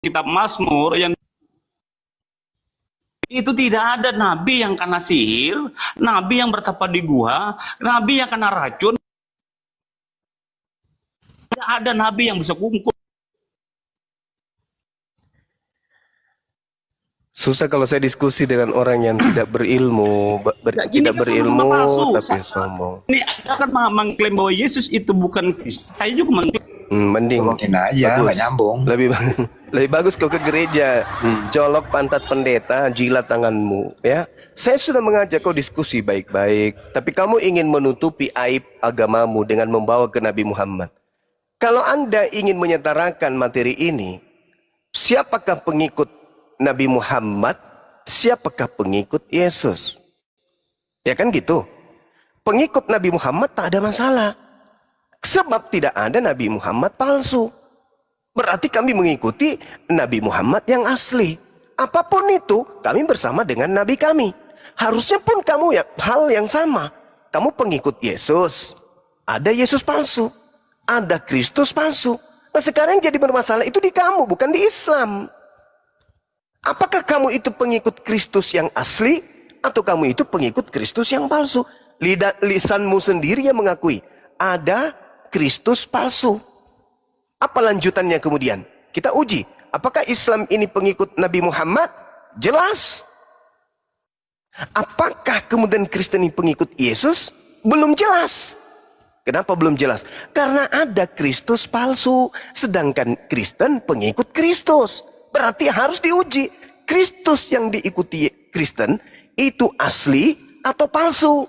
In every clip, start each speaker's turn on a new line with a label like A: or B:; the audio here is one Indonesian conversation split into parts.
A: kitab Mazmur yang itu tidak ada nabi yang kena sihir, nabi yang bertapa di gua, nabi yang kena racun, tidak ada nabi yang bisa kungkung.
B: Susah kalau saya diskusi dengan orang yang tidak berilmu, tidak
A: kan
B: berilmu
A: sama-sama
B: tapi sombong.
A: Ini akan mengklaim bahwa Yesus itu bukan Kristus. Saya juga mengklaim.
B: Mending
C: aja, nggak nyambung.
B: Lebih bagus kau ke gereja, colok pantat pendeta, jilat tanganmu, ya. Saya sudah mengajak kau diskusi baik-baik, tapi kamu ingin menutupi aib agamamu dengan membawa ke Nabi Muhammad. Kalau Anda ingin menyetarakan materi ini, siapakah pengikut Nabi Muhammad, siapakah pengikut Yesus? Ya kan gitu. Pengikut Nabi Muhammad tak ada masalah. Sebab tidak ada Nabi Muhammad palsu. Berarti kami mengikuti Nabi Muhammad yang asli. Apapun itu, kami bersama dengan Nabi kami. Harusnya pun kamu hal yang sama. Kamu pengikut Yesus. Ada Yesus palsu. Ada Kristus palsu. Nah sekarang yang jadi bermasalah itu di kamu, bukan di Islam. Apakah kamu itu pengikut Kristus yang asli, atau kamu itu pengikut Kristus yang palsu? Lisanmu sendiri yang mengakui ada Kristus palsu. Apa lanjutannya kemudian? Kita uji. Apakah Islam ini pengikut Nabi Muhammad? Jelas. Apakah kemudian Kristen ini pengikut Yesus? Belum jelas. Kenapa belum jelas? Karena ada Kristus palsu. Sedangkan Kristen pengikut Kristus. Berarti harus diuji. Kristus yang diikuti Kristen itu asli atau palsu?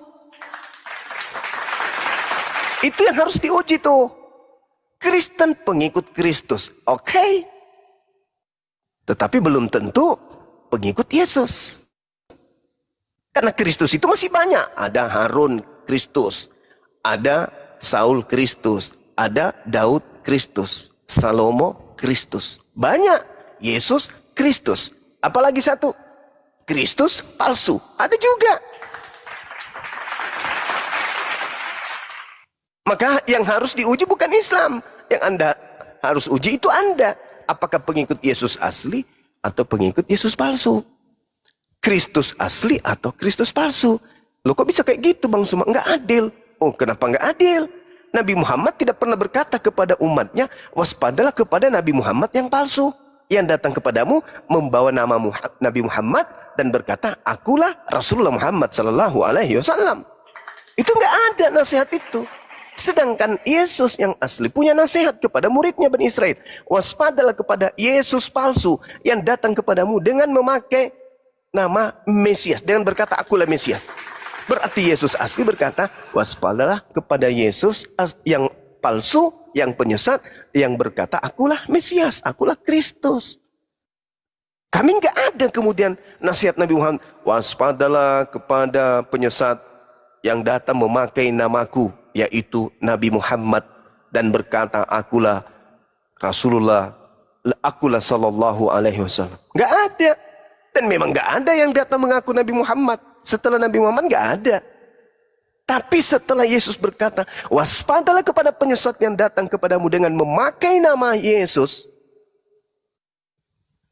B: Itu yang harus diuji tuh. Kristen pengikut Kristus. Oke. Tetapi belum tentu pengikut Yesus. Karena Kristus itu masih banyak. Ada Harun Kristus. Ada Saul Kristus. Ada Daud Kristus. Salomo Kristus. Banyak. Yesus Kristus. Apalagi satu. Kristus palsu. Ada juga. Maka yang harus diuji bukan Islam. Yang Anda harus uji itu Anda. Apakah pengikut Yesus asli atau pengikut Yesus palsu? Kristus asli atau Kristus palsu? Loh kok bisa kayak gitu Bang Suma? Nggak adil. Oh kenapa nggak adil? Nabi Muhammad tidak pernah berkata kepada umatnya, waspadalah kepada Nabi Muhammad yang palsu. Yang datang kepadamu membawa nama Nabi Muhammad dan berkata, akulah Rasulullah Muhammad Sallallahu Alaihi Wasallam. Itu nggak ada nasihat itu. Sedangkan Yesus yang asli punya nasihat kepada muridnya Bani Israel. Waspadalah kepada Yesus palsu yang datang kepadamu dengan memakai nama Mesias. Dengan berkata akulah Mesias. Berarti Yesus asli berkata waspadalah kepada Yesus yang palsu, yang penyesat, yang berkata akulah Mesias, akulah Kristus. Kami nggak ada kemudian nasihat Nabi Muhammad. Waspadalah kepada penyesat yang datang memakai namaku, yaitu Nabi Muhammad, dan berkata akulah Rasulullah, akulah Sallallahu Alaihi Wasallam. Nggak ada. Dan memang nggak ada yang datang mengaku Nabi Muhammad. Setelah Nabi Muhammad nggak ada. Tapi setelah Yesus berkata, waspadalah kepada penyesat yang datang kepadamu dengan memakai nama Yesus,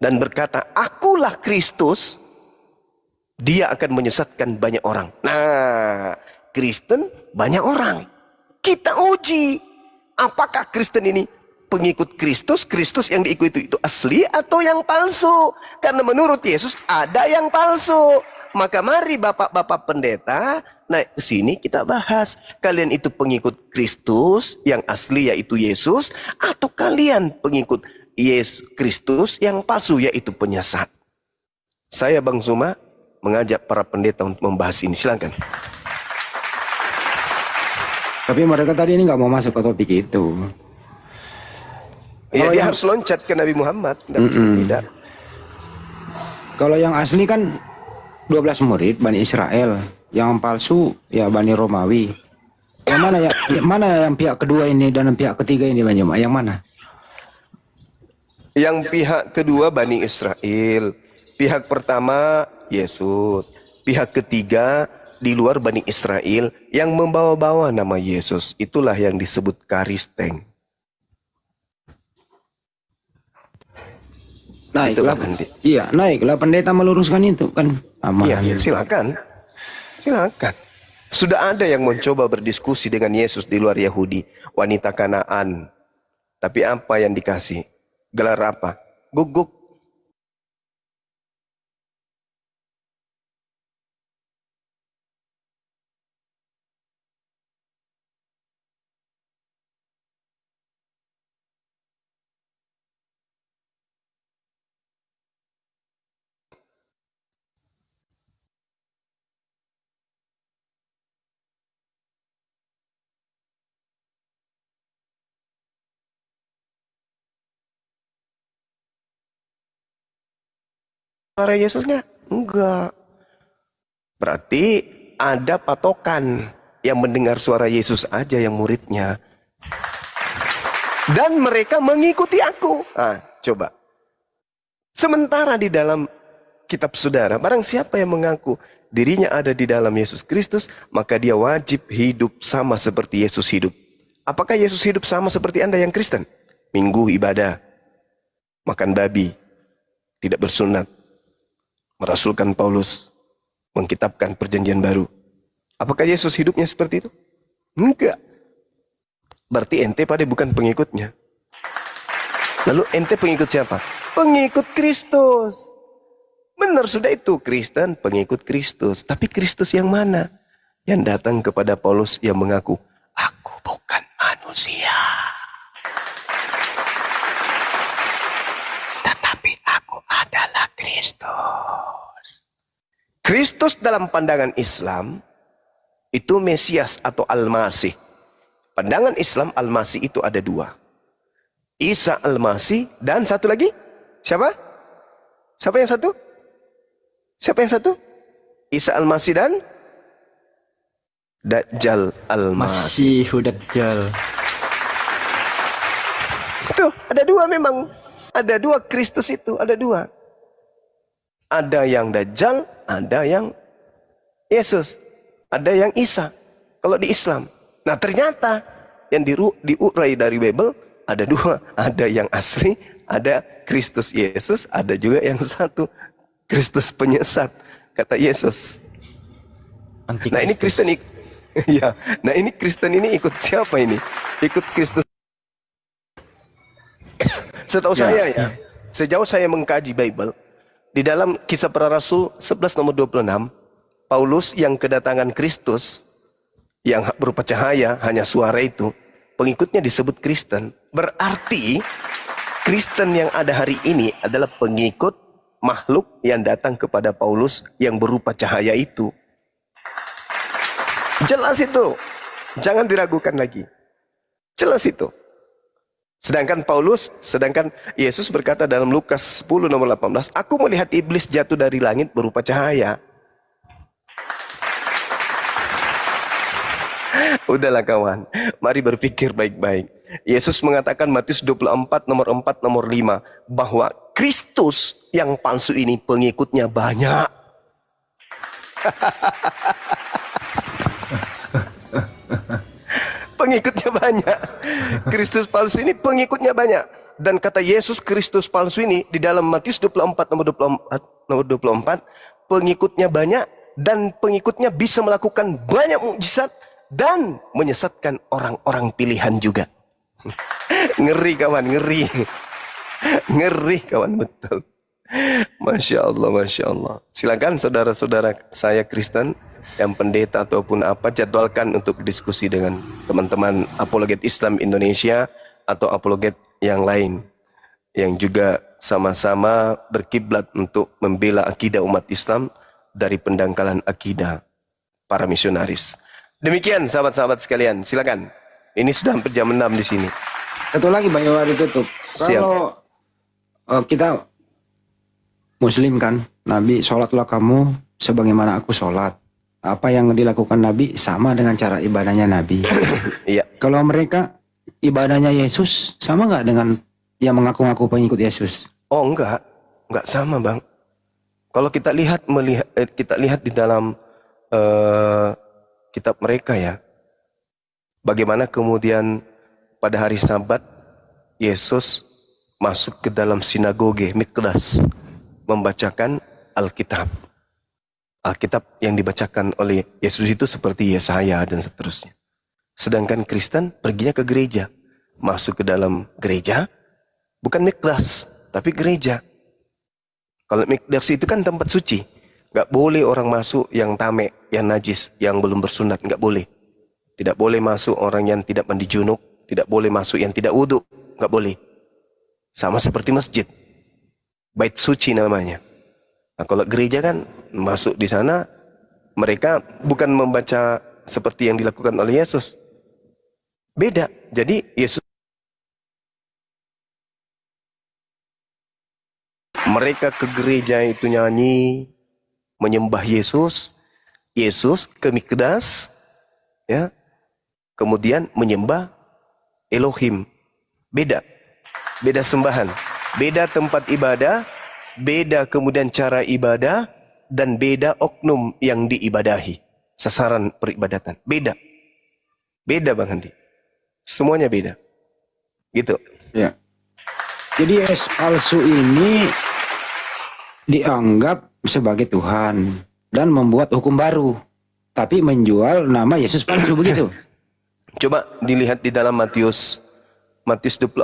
B: dan berkata akulah Kristus, dia akan menyesatkan banyak orang. Nah, Kristen banyak orang. Kita uji. Apakah Kristen ini pengikut Kristus? Kristus yang diikuti itu asli atau yang palsu? Karena menurut Yesus ada yang palsu. Maka mari bapak-bapak pendeta naik ke sini kita bahas. Kalian itu pengikut Kristus yang asli yaitu Yesus, atau kalian pengikut Yesus Kristus yang palsu yaitu penyesat? Saya Bang Suma mengajak para pendeta untuk membahas ini. Silakan.
C: Tapi mereka tadi ini nggak mau masuk ke topik itu.
B: Ya, dia harus loncat ke Nabi Muhammad. Nggak bisa tidak.
C: Kalau yang asli kan 12 murid Bani Israel. Yang palsu ya Bani Romawi. Yang mana ya? Mana yang pihak kedua ini dan yang pihak ketiga ini Bang Jemaah? Yang mana?
B: Yang pihak kedua Bani Israel. Pihak pertama Yesus. Pihak ketiga di luar Bani Israel yang membawa-bawa nama Yesus. Itulah yang disebut Karisteng.
C: Naiklah,
B: Itulah nanti.
C: iya, naiklah pendeta meluruskan itu kan aman.
B: Iya, silakan. Silakan. Sudah ada yang mencoba berdiskusi dengan Yesus di luar Yahudi, wanita Kanaan. Tapi apa yang dikasih? Gelar apa? Guguk. Suara Yesus nggak? Enggak. Berarti ada patokan yang mendengar suara Yesus aja yang muridnya. Dan mereka mengikuti aku. Ah, coba. Sementara di dalam kitab saudara, barang siapa yang mengaku dirinya ada di dalam Yesus Kristus, maka dia wajib hidup sama seperti Yesus hidup. Apakah Yesus hidup sama seperti Anda yang Kristen? Minggu ibadah, makan babi, tidak bersunat, merasulkan Paulus, mengkitabkan perjanjian baru. Apakah Yesus hidupnya seperti itu? Enggak. Berarti ente pada bukan pengikutnya. Lalu ente pengikut siapa? Pengikut Kristus. Benar sudah itu, Kristen pengikut Kristus. Tapi Kristus yang mana? Yang datang kepada Paulus yang mengaku, aku bukan manusia, tetapi aku adalah Kristus. Kristus dalam pandangan Islam itu Mesias atau Al-Masih. Pandangan Islam Al-Masih itu ada dua. Isa Al-Masih dan satu lagi. Siapa? Siapa yang satu? Siapa yang satu? Isa Al-Masih dan Dajjal Al-Masih.
D: Masih Dajjal.
B: Tuh, ada dua memang. Ada dua Kristus itu, ada dua. Ada yang Dajjal, ada yang Yesus. Ada yang Isa. Kalau di Islam. Nah ternyata yang diurai dari Bible ada dua. Ada yang asli, ada Kristus Yesus. Ada juga yang satu, Kristus penyesat. Kata Yesus.
D: Antikristus.
B: Nah ini Kristen ya. Nah ini Kristen ini ikut siapa ini? Ikut Kristus. Setahu saya ya, sejauh saya mengkaji Bible, di dalam Kisah Para Rasul 11 nomor 26, Paulus yang kedatangan Kristus, yang berupa cahaya, hanya suara itu, pengikutnya disebut Kristen. Berarti Kristen yang ada hari ini adalah pengikut makhluk yang datang kepada Paulus yang berupa cahaya itu. Jelas itu. Jangan diragukan lagi. Jelas itu. Sedangkan Yesus berkata dalam Lukas 10 nomor 18, aku melihat iblis jatuh dari langit berupa cahaya. Udahlah kawan, mari berpikir baik-baik. Yesus mengatakan Matius 24 nomor 4 nomor 5 bahwa Kristus yang palsu ini pengikutnya banyak. Pengikutnya banyak. Kristus palsu ini pengikutnya banyak. Dan kata Yesus Kristus palsu ini di dalam Matius 24 nomor 24, pengikutnya banyak dan pengikutnya bisa melakukan banyak mukjizat dan menyesatkan orang-orang pilihan juga. Ngeri kawan, ngeri. Ngeri kawan, betul. Masya Allah, Masya Allah. Silakan saudara-saudara saya Kristen, yang pendeta ataupun apa, jadwalkan untuk diskusi dengan teman-teman apologet Islam Indonesia atau apologet yang lain. Yang juga sama-sama berkiblat untuk membela akidah umat Islam dari pendangkalan akidah para misionaris. Demikian sahabat-sahabat sekalian, silakan. Ini sudah hampir jam 6 di sini.
C: Satu lagi Bang Yowa ditutup. Kalau kita Muslim kan, Nabi sholatlah kamu sebagaimana aku sholat. Apa yang dilakukan Nabi sama dengan cara ibadahnya Nabi.
B: Iya.
C: Kalau mereka ibadahnya Yesus sama nggak dengan yang mengaku-ngaku pengikut Yesus?
B: Oh enggak sama bang. Kalau kita lihat di dalam kitab mereka ya, bagaimana kemudian pada hari Sabat Yesus masuk ke dalam sinagoge, mikdas, membacakan Alkitab. Alkitab yang dibacakan oleh Yesus itu seperti Yesaya dan seterusnya. Sedangkan Kristen perginya ke gereja. Masuk ke dalam gereja, bukan mikdas, tapi gereja. Kalau mikdas itu kan tempat suci. Gak boleh orang masuk yang tamek, yang najis, yang belum bersunat. Gak boleh. Tidak boleh masuk orang yang tidak mandi junub. Tidak boleh masuk yang tidak wudhu. Gak boleh. Sama seperti masjid. Bait suci namanya. Nah, kalau gereja kan masuk di sana, mereka bukan membaca seperti yang dilakukan oleh Yesus. Beda. Jadi Yesus, mereka ke gereja itu nyanyi, menyembah Yesus. Yesus ke mikdas, ya, kemudian menyembah Elohim. Beda. Beda sembahan. Beda tempat ibadah. Beda kemudian cara ibadah. Dan beda oknum yang diibadahi. Sasaran peribadatan. Beda. Beda Bang Handi. Semuanya beda. Gitu.
C: Ya. Jadi Yesus palsu ini dianggap sebagai Tuhan dan membuat hukum baru, tapi menjual nama Yesus palsu begitu.
B: Coba dilihat di dalam Matius 24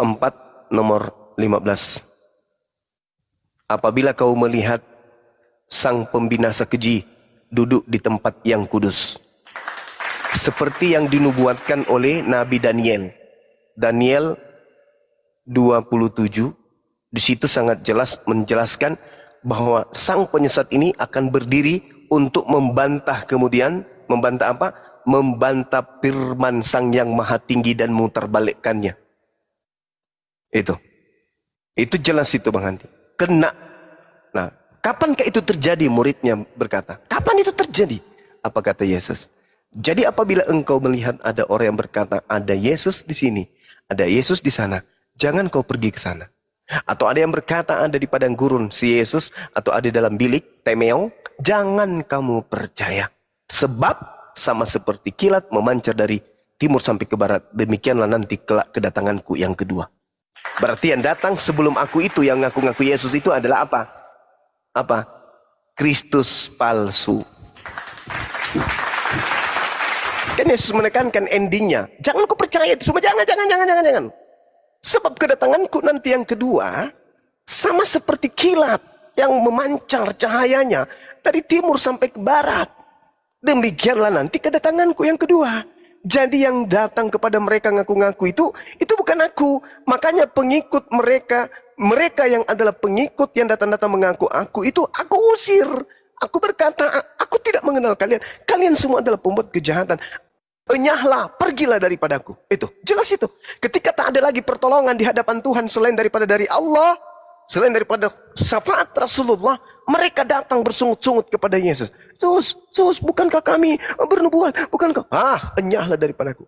B: nomor 15. Apabila kau melihat sang pembinasa keji duduk di tempat yang kudus, seperti yang dinubuatkan oleh Nabi Daniel. Daniel 27, di situ sangat jelas menjelaskan bahwa sang penyesat ini akan berdiri untuk membantah, kemudian membantah apa? Membantah firman Sang Yang Maha Tinggi dan memutarbalikkannya. Itu jelas itu Bang Handi. Kena. Nah, kapankah itu terjadi? Muridnya berkata, kapan itu terjadi? Apa kata Yesus? Jadi apabila engkau melihat ada orang yang berkata, ada Yesus di sini, ada Yesus di sana, jangan kau pergi ke sana. Atau ada yang berkata ada di padang gurun si Yesus, atau ada dalam bilik temeong, jangan kamu percaya. Sebab sama seperti kilat memancar dari timur sampai ke barat, demikianlah nanti kelak kedatanganku yang kedua. Berarti yang datang sebelum aku itu, yang ngaku-ngaku Yesus itu adalah apa? Apa? Kristus palsu. Kan Yesus menekankan endingnya, jangan kau percaya itu semua, jangan. Sebab kedatanganku nanti yang kedua sama seperti kilat yang memancar cahayanya dari timur sampai ke barat. Demikianlah nanti kedatanganku yang kedua. Jadi yang datang kepada mereka ngaku-ngaku itu bukan aku. Makanya pengikut mereka yang adalah pengikut yang datang-datang mengaku aku itu aku usir. Aku berkata, aku tidak mengenal kalian. Kalian semua adalah pembuat kejahatan. Enyahlah, pergilah daripadaku. Itu, jelas itu. Ketika tak ada lagi pertolongan di hadapan Tuhan selain daripada dari Allah, selain daripada syafaat Rasulullah, mereka datang bersungut-sungut kepada Yesus. Sus, bukankah kami bernubuat? Bukankah? Enyahlah daripadaku.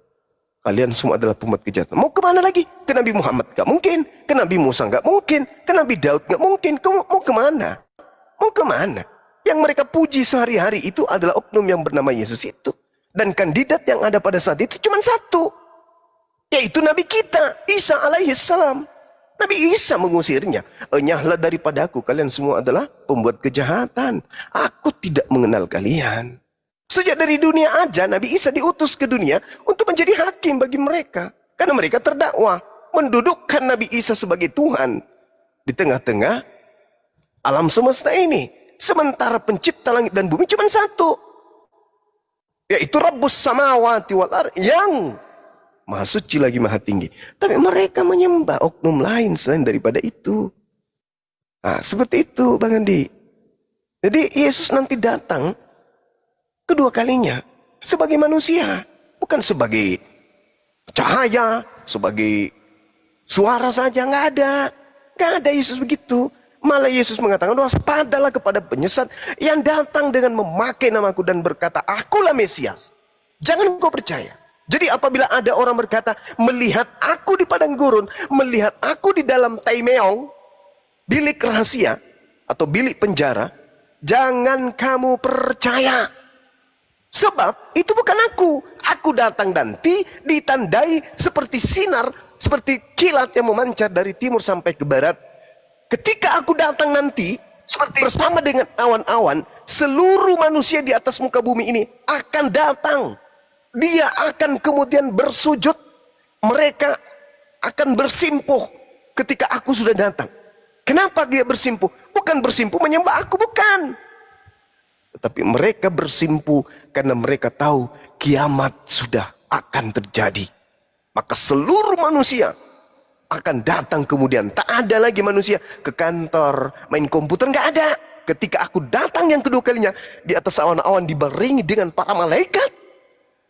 B: Kalian semua adalah pembuat kejahatan. Mau kemana lagi? Ke Nabi Muhammad gak mungkin. Ke Nabi Musa gak mungkin. Ke Nabi Daud gak mungkin. Mau kemana? Mau kemana? Yang mereka puji sehari-hari itu adalah oknum yang bernama Yesus itu. Dan kandidat yang ada pada saat itu cuma satu. Yaitu Nabi kita, Isa alaihissalam. Nabi Isa mengusirnya. Enyahlah daripadaku, kalian semua adalah pembuat kejahatan. Aku tidak mengenal kalian. Sejak dari dunia aja, Nabi Isa diutus ke dunia untuk menjadi hakim bagi mereka. Karena mereka terdakwa mendudukkan Nabi Isa sebagai Tuhan di tengah-tengah alam semesta ini. Sementara pencipta langit dan bumi cuma satu. Yaitu Rabbus samawati wal ardh, yang Maha suci lagi maha tinggi. Tapi mereka menyembah oknum lain selain daripada itu. Nah, seperti itu Bang Andi. Jadi Yesus nanti datang kedua kalinya sebagai manusia. Bukan sebagai cahaya, sebagai suara saja. Nggak ada. Nggak ada Yesus begitu. Malah Yesus mengatakan, waspadalah kepada penyesat yang datang dengan memakai namaku dan berkata, akulah Mesias. Jangan kau percaya. Jadi apabila ada orang berkata, melihat aku di padang gurun, melihat aku di dalam taimeong, bilik rahasia, atau bilik penjara, jangan kamu percaya. Sebab itu bukan aku. Aku datang nanti ditandai seperti sinar seperti kilat yang memancar dari timur sampai ke barat. Ketika aku datang nanti, bersama dengan awan-awan, seluruh manusia di atas muka bumi ini akan datang. Dia akan kemudian bersujud. Mereka akan bersimpuh ketika aku sudah datang. Kenapa dia bersimpuh? Bukan bersimpuh menyembah aku, bukan. Tetapi mereka bersimpuh karena mereka tahu kiamat sudah akan terjadi. Maka seluruh manusia akan datang kemudian. Tak ada lagi manusia ke kantor, main komputer, nggak ada. Ketika aku datang yang kedua kalinya, di atas awan-awan dibarengi dengan para malaikat,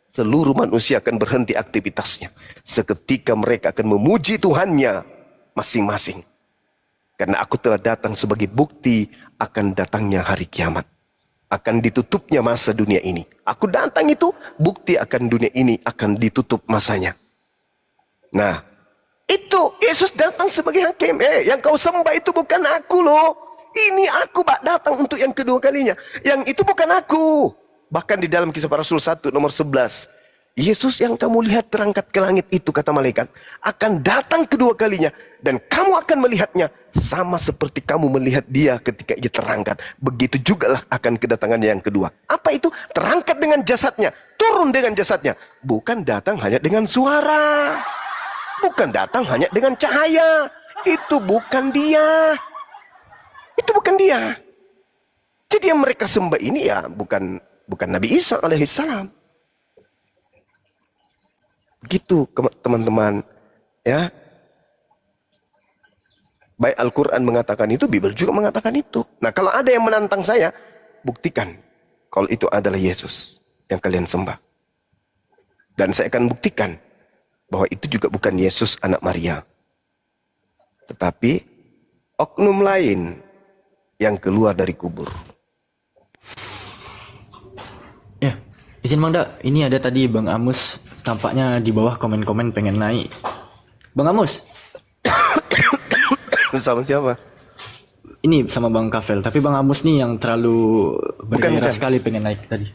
B: seluruh manusia akan berhenti aktivitasnya. Seketika mereka akan memuji Tuhannya masing-masing. Karena aku telah datang sebagai bukti akan datangnya hari kiamat. Akan ditutupnya masa dunia ini. Aku datang itu bukti akan dunia ini akan ditutup masanya. Nah, itu Yesus datang sebagai hakim. Yang kau sembah itu bukan aku loh. Ini aku datang untuk yang kedua kalinya. Yang itu bukan aku. Bahkan di dalam Kisah Para Rasul 1 nomor 11. Yesus yang kamu lihat terangkat ke langit itu, kata malaikat, akan datang kedua kalinya. Dan kamu akan melihatnya sama seperti kamu melihat dia ketika ia terangkat. Begitu jugalah akan kedatangannya yang kedua. Apa itu? Terangkat dengan jasadnya. Turun dengan jasadnya. Bukan datang hanya dengan suara. Bukan datang hanya dengan cahaya. Itu bukan dia. Itu bukan dia. Jadi yang mereka sembah ini ya bukan Nabi Isa alaihissalam. Gitu teman-teman, ya. Baik Al-Quran mengatakan itu, Bible juga mengatakan itu. Nah, kalau ada yang menantang saya, buktikan kalau itu adalah Yesus yang kalian sembah. Dan saya akan buktikan bahwa itu juga bukan Yesus anak Maria, tetapi oknum lain yang keluar dari kubur.
D: Ya, izin Bang Da, ini ada tadi Bang Amus tampaknya di bawah komen-komen pengen naik. Bang Amus.
B: Sama siapa?
D: Ini sama Bang Kafel, tapi Bang Amus nih yang terlalu bergairah sekali pengen naik tadi.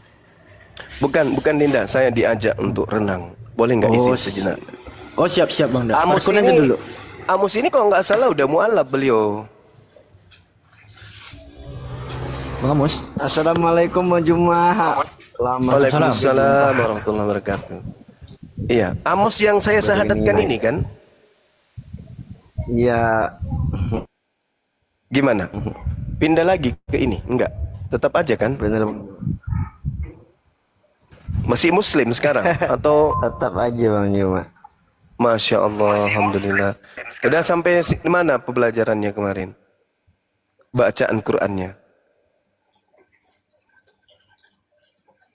B: Bukan Dinda, saya diajak untuk renang. Boleh nggak izin sejenak?
D: Oh siap Bang Da.
B: Amus
D: Parkun aja
B: ini,
D: dulu.
B: Amus ini kalau nggak salah udah mualaf beliau.
D: Bang Amus.
E: Assalamualaikum Bang Jumah.
B: Waalaikumsalam warahmatullahi wabarakatuh. Iya, Amos yang saya syahadatkan ini kan?
E: Iya.
B: Gimana? Pindah lagi ke ini? Enggak. Tetap aja kan?
E: Bener.
B: Masih muslim sekarang? Atau
E: Tetap aja Bang Jumah.
B: Masya Allah, Alhamdulillah. Udah sampai mana pembelajarannya kemarin? Bacaan Qur'annya.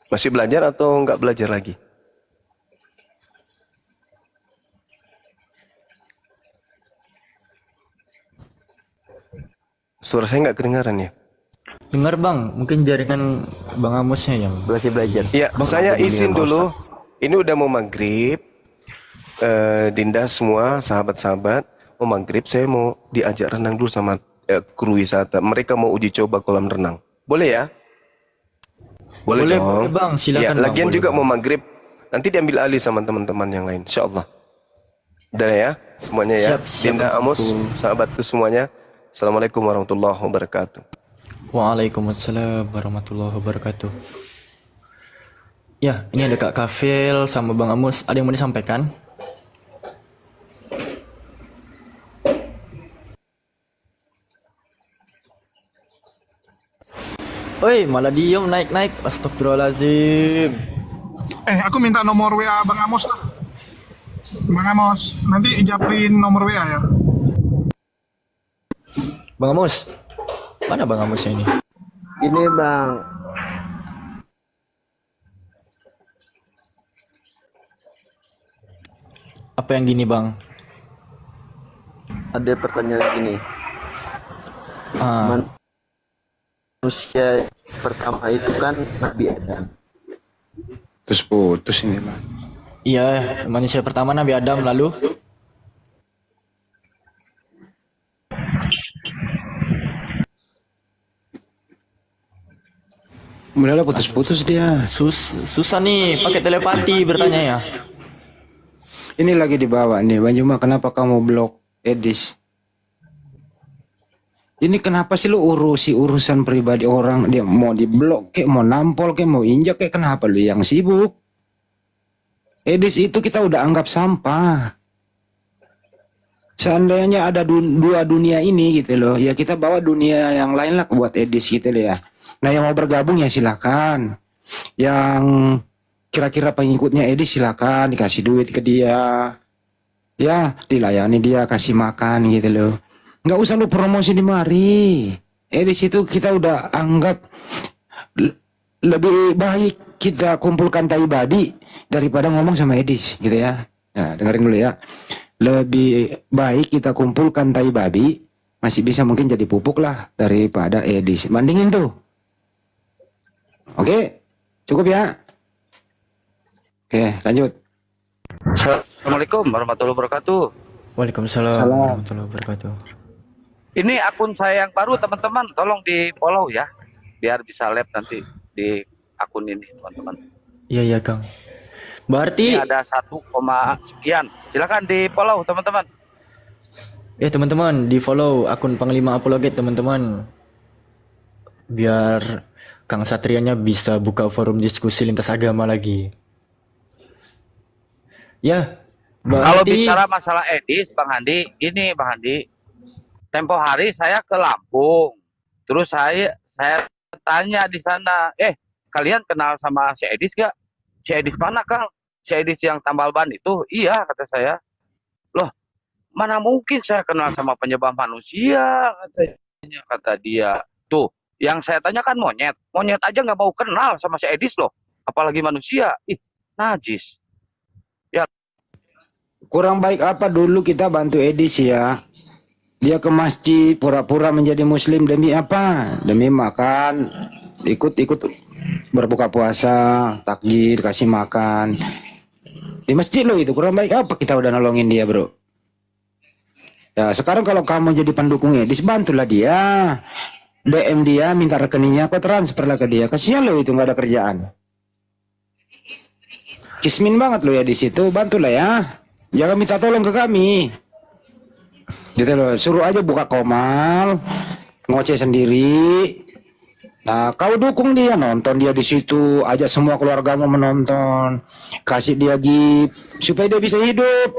B: Masih belajar atau enggak belajar lagi? Suara saya enggak kedengaran ya?
D: Dengar Bang, mungkin jaringan Bang Amusnya yang
E: Masih belajar.
B: Ya, saya izin dulu. Ini udah mau maghrib. Dinda semua, sahabat-sahabat, mau maghrib. Saya mau diajak renang dulu sama kru wisata. Mereka mau uji coba kolam renang. Boleh ya? Boleh
D: Bang, silakan
B: ya,
D: Bang.
B: lagian
D: Boleh,
B: juga
D: Bang.
B: mau maghrib. Nanti diambil alih sama teman-teman yang lain, insyaallah. Udah ya, semuanya ya.
D: Siap,
B: Dinda,
D: Bang.
B: Amos, sahabatku semuanya. Assalamualaikum warahmatullahi wabarakatuh.
D: Waalaikumsalam warahmatullahi wabarakatuh. Ya, ini ada Kak Kafel sama Bang Amus. Ada yang mau disampaikan? Oi, malah diem naik-naik. Astagfirullahaladzim.
F: Aku minta nomor WA Bang Amos lah. Bang Amos, nanti japrin nomor WA ya.
D: Bang Amus. Mana Bang Amusnya ini?
E: Ini Bang.
D: Apa yang gini Bang?
E: Ada pertanyaan gini.
D: Ah,
E: Manusia pertama itu kan Nabi Adam.
C: Terus putus ini Bang.
D: iya, manusia pertama Nabi Adam lalu.
C: Mulailah putus-putus dia.
D: Susah nih pakai telepati bertanya ya.
C: Ini lagi dibawa nih, Bang Juma, kenapa kamu blok Edis? Ini kenapa sih lu urusi urusan pribadi orang, dia mau diblok kayak mau nampol kayak mau injak kayak, kenapa lu yang sibuk? Edis itu kita udah anggap sampah. Seandainya ada dua dunia ini gitu loh, ya kita bawa dunia yang lain lah buat Edis gitu loh ya. Nah yang mau bergabung ya silakan. Yang kira-kira pengikutnya Edis silakan dikasih duit ke dia. Ya dilayani dia, kasih makan gitu loh. Nggak usah lu promosi di mari. Edis itu kita udah anggap lebih baik kita kumpulkan tai babi daripada ngomong sama Edis gitu ya. Nah dengerin dulu ya. Lebih baik kita kumpulkan tai babi, masih bisa mungkin jadi pupuk lah daripada Edis. Bandingin tuh. Oke, cukup ya. Oke, lanjut.
G: Assalamualaikum warahmatullahi wabarakatuh.
D: Waalaikumsalam warahmatullahi wabarakatuh.
G: Ini akun saya yang baru teman-teman, tolong di follow ya, biar bisa live nanti di akun ini teman-teman.
D: Iya Kang. Berarti
G: Ini ada 1, sekian. Silakan di follow teman-teman.
D: ya teman-teman, di follow akun Panglima Apologet teman-teman. Biar Kang Satrianya bisa buka forum diskusi lintas agama lagi. Ya,
G: Kalau
D: berarti
G: bicara masalah Edis, Bang Handi, ini Bang Handi, tempo hari saya ke Lampung, terus saya tanya di sana, kalian kenal sama si Edis gak? Si Edis mana Kang? Si Edis yang tambal ban itu? Iya kata saya. Loh, mana mungkin saya kenal sama penyembah manusia katanya, kata dia. Tuh, yang saya tanya kan monyet aja nggak mau kenal sama si Edis loh, apalagi manusia. Ih, najis.
C: Kurang baik apa dulu kita bantu Edis ya. Dia ke masjid pura-pura menjadi muslim demi apa? Demi makan, ikut berbuka puasa, takjil, kasih makan. Di masjid loh itu, kurang baik apa kita udah nolongin dia bro. Ya sekarang kalau kamu jadi pendukung Edis, bantulah dia. DM dia, minta rekeningnya, kau transfer lah ke dia. Kasihan loh itu nggak ada kerjaan. Kismin banget loh ya di situ, bantulah ya. Jangan minta tolong ke kami. Gitu loh, suruh aja buka komal, ngoceh sendiri. Nah, kau dukung dia, nonton dia di situ, ajak semua keluargamu menonton, kasih dia gift supaya dia bisa hidup.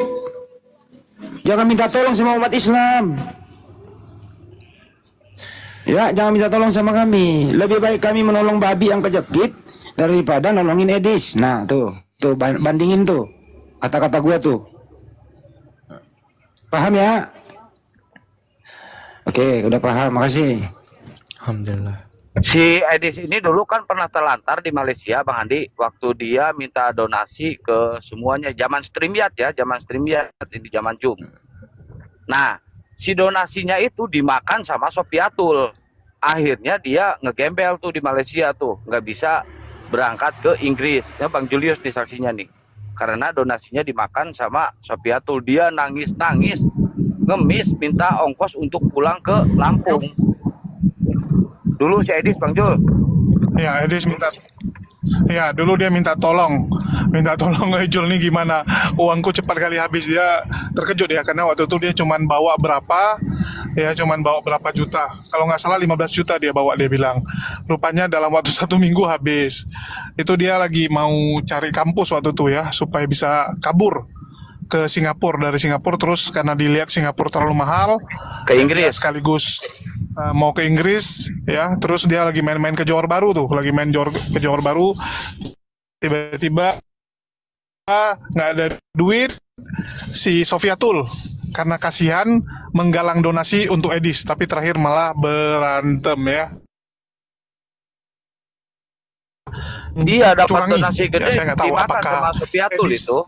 C: Jangan minta tolong sama umat Islam. Ya, jangan minta tolong sama kami. Lebih baik kami menolong babi yang kejepit daripada nolongin Edis. Nah, tuh bandingin tuh kata-kata gua tuh. Paham ya? Oke, udah paham, makasih.
D: alhamdulillah.
G: Si Edis ini dulu kan pernah terlantar di Malaysia, Bang Andi, waktu dia minta donasi ke semuanya, zaman StreamYard ya, ini zaman Zoom. Nah, si donasinya itu dimakan sama Sofiatul. Akhirnya dia ngegembel tuh di Malaysia tuh, nggak bisa berangkat ke Inggris. Ya, Bang Julius nih saksinya nih. Karena donasinya dimakan sama Sofiatul. Dia nangis-nangis, ngemis, minta ongkos untuk pulang ke Lampung. Dulu si Edis, Bang Jul.
F: Ya, Edis dulu dia minta tolong Jul nih gimana, uangku cepat kali habis. Dia terkejut ya, karena waktu itu dia cuman bawa berapa juta, kalau nggak salah 15 juta dia bawa, dia bilang. Rupanya dalam waktu 1 minggu habis. Itu dia lagi mau cari kampus waktu itu ya, supaya bisa kabur ke Singapura, dari Singapura, terus karena dilihat Singapura terlalu mahal,
G: Ke Inggris.
F: sekaligus mau ke Inggris ya. Terus dia lagi main-main ke Johor Bahru tuh, ke Johor Bahru, tiba-tiba nggak ada duit. Si Sofiatul karena kasihan menggalang donasi untuk Edis, tapi terakhir malah berantem ya.
G: Dia dapat
F: Curangi.
G: donasi
F: Ya,
G: gede,
F: saya nggak tahu
G: dimakan
F: apakah
G: sama Sofiatul
F: Edis.
G: itu.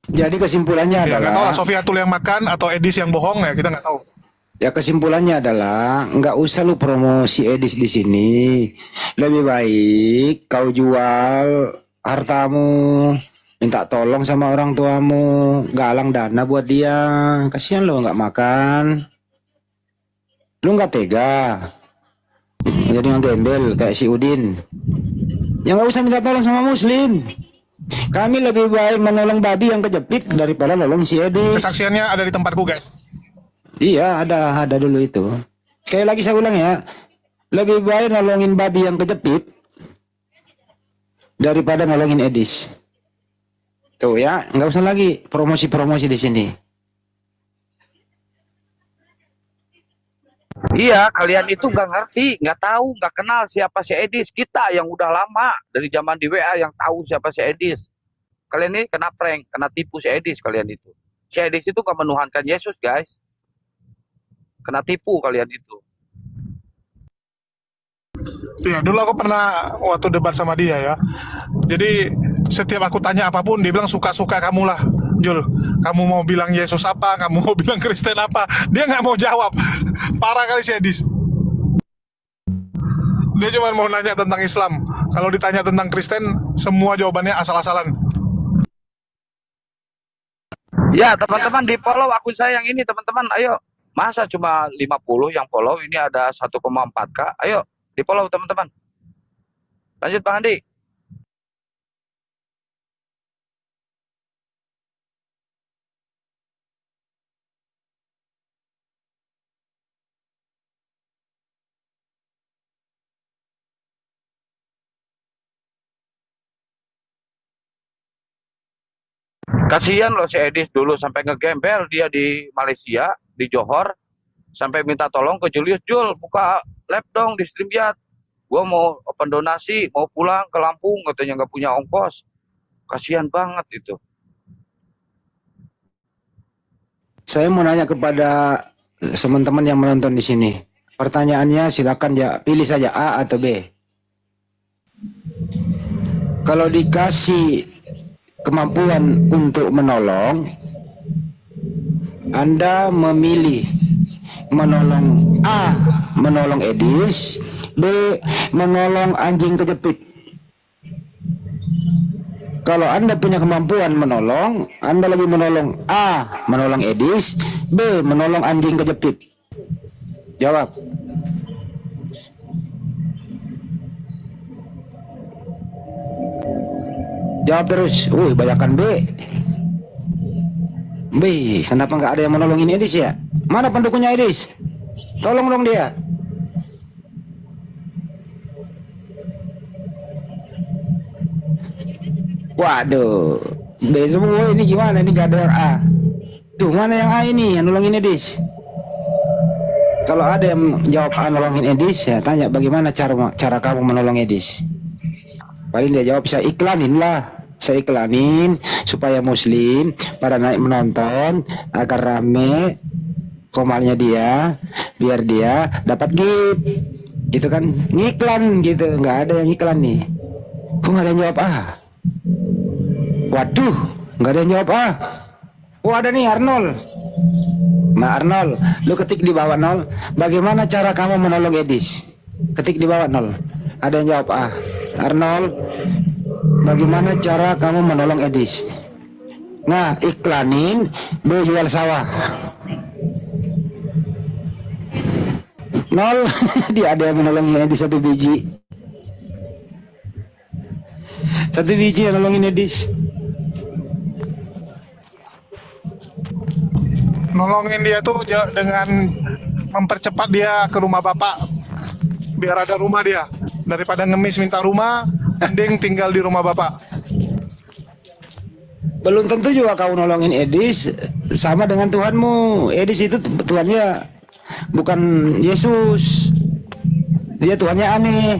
C: Jadi kesimpulannya
F: Ya nggak tahu lah
C: adalah,
F: Sofiatul yang makan atau Edis yang bohong, ya kita nggak tahu.
C: ya kesimpulannya adalah nggak usah lu promosi Edis di sini. Lebih baik kau jual hartamu, minta tolong sama orang tuamu, galang dana buat dia. Kasihan lo nggak makan, lu nggak tega. Jadi ngegembel kayak si Udin. Ya nggak usah minta tolong sama Muslim. Kami lebih baik menolong babi yang kejepit daripada nolong si Edis.
F: Kesaksiannya ada di tempatku, guys.
C: Iya, ada dulu itu. Sekali lagi saya ulang ya, lebih baik nolongin babi yang kejepit daripada nolongin Edis. Tuh ya, nggak usah lagi promosi-promosi di sini.
G: Iya, kalian itu nggak ngerti, nggak tahu, nggak kenal siapa si Edis. Kita yang udah lama dari zaman di WA yang tahu siapa si Edis. Kalian ini kena prank, kena tipu si Edis kalian itu. Si Edis itu nggak menuhankan Yesus, guys. Kena tipu kalian itu.
F: Iya, dulu aku pernah waktu debat sama dia ya. Jadi setiap aku tanya apapun, dia bilang suka-suka kamu lah, Jul. Kamu mau bilang Yesus apa, kamu mau bilang Kristen apa, dia nggak mau jawab. Parah kali si Edis. Dia cuma mau nanya tentang Islam. Kalau ditanya tentang Kristen, semua jawabannya asal-asalan.
G: Ya, teman-teman di follow akun saya yang ini, teman-teman. Ayo, masa cuma 50 yang follow, ini ada 1,4K. Ayo, di follow teman-teman. Lanjut Bang Andi. Kasihan loh si Edis dulu sampai ngegembel dia di Malaysia, di Johor, sampai minta tolong ke Julius, Jul, buka lab dong di StreamYard. Gua mau open donasi, mau pulang ke Lampung, katanya nggak punya ongkos. Kasihan banget itu.
C: Saya mau nanya kepada teman-teman yang menonton di sini. Pertanyaannya silakan ya, pilih saja A atau B. Kalau dikasih kemampuan untuk menolong, Anda memilih menolong A, menolong Edis, B, menolong anjing kejepit. Kalau Anda punya kemampuan menolong, Anda lebih menolong A, menolong Edis, B, menolong anjing kejepit. Jawab. Jawab terus. Banyakan B. B, kenapa nggak ada yang menolongin Edis ya? Mana pendukungnya Edis? Tolong dong dia. Waduh, B semua ini gimana? Ini gak ada yang A. Tuh, mana yang A ini yang nolongin Edis? Kalau ada yang jawab A nolongin Edis, ya tanya bagaimana cara kamu menolong Edis. Paling dia jawab, saya iklanin lah. Saya iklanin supaya muslim pada naik menonton agar rame komalnya dia, biar dia dapat gift gitu kan, ngiklan gitu. Nggak ada yang iklan nih. Kok nggak ada yang jawab ah? Waduh, nggak ada yang jawab ah. Oh ada nih Arnold. Nah Arnold, lu ketik di bawah nol, bagaimana cara kamu menolong Edis? Ketik di bawah nol. Ada yang jawab ah. Arnold, bagaimana cara kamu menolong Edis? Nah, iklanin Bu jual sawah. Nol. Dia ada yang menolong Edis 1 biji. 1 biji yang nolongin Edis.
F: Nolongin dia tuh dengan mempercepat dia ke rumah bapak, biar ada rumah dia. Daripada ngemis minta rumah, mending tinggal di rumah bapak.
C: Belum tentu juga kau nolongin Edis sama dengan Tuhanmu. Edis itu Tuhannya bukan Yesus. Dia Tuhannya aneh.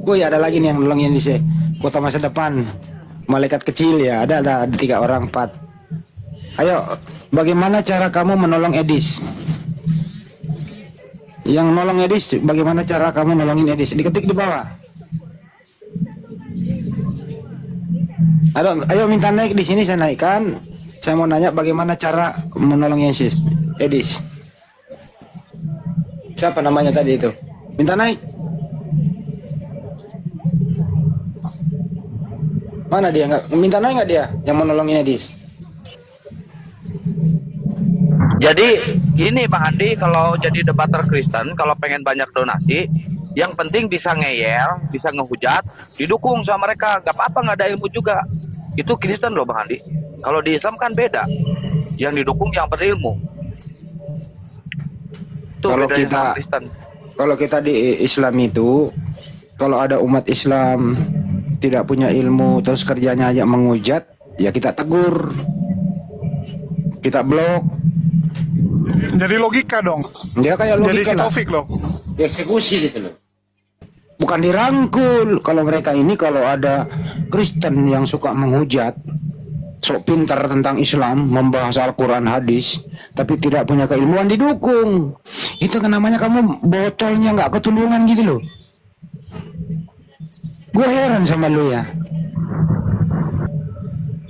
C: Ada lagi nih yang nolongin Edis ya. Kota masa depan. Malaikat kecil ya, ada 3 orang 4. Ayo, bagaimana cara kamu menolong Edis? Yang nolong Edis, bagaimana cara kamu nolongin Edis? Diketik di bawah. Ayo minta naik di sini, saya naikkan. Saya mau nanya bagaimana cara menolong Edis. Siapa namanya tadi itu? Minta naik. Mana dia? Nggak minta naik nggak dia yang menolongin Edis?
G: Jadi gini Bang Andi, kalau jadi debater Kristen, kalau pengen banyak donasi, Yang penting bisa ngeyel, bisa ngehujat, didukung sama mereka. Gak apa-apa, nggak ada ilmu juga. Itu Kristen loh Bang Andi. Kalau di Islam kan beda. Yang didukung yang berilmu. Itu
C: Kalau
G: bedanya sama
C: kita
G: Kristen.
C: kalau kita di Islam itu, kalau ada umat Islam tidak punya ilmu terus kerjanya aja menghujat, ya kita tegur, kita blok.
F: Jadi logika dong.
C: Dia kayak
F: Jadi
C: logika
F: si
C: lah,
F: Taufik loh.
C: dieksekusi gitu loh. Bukan dirangkul. Kalau mereka ini, kalau ada Kristen yang suka menghujat, sok pintar tentang Islam, membahas Al-Quran, hadis, tapi tidak punya keilmuan, didukung. Itu kan namanya kamu botolnya nggak ketulungan gitu loh. Gue heran sama lu ya.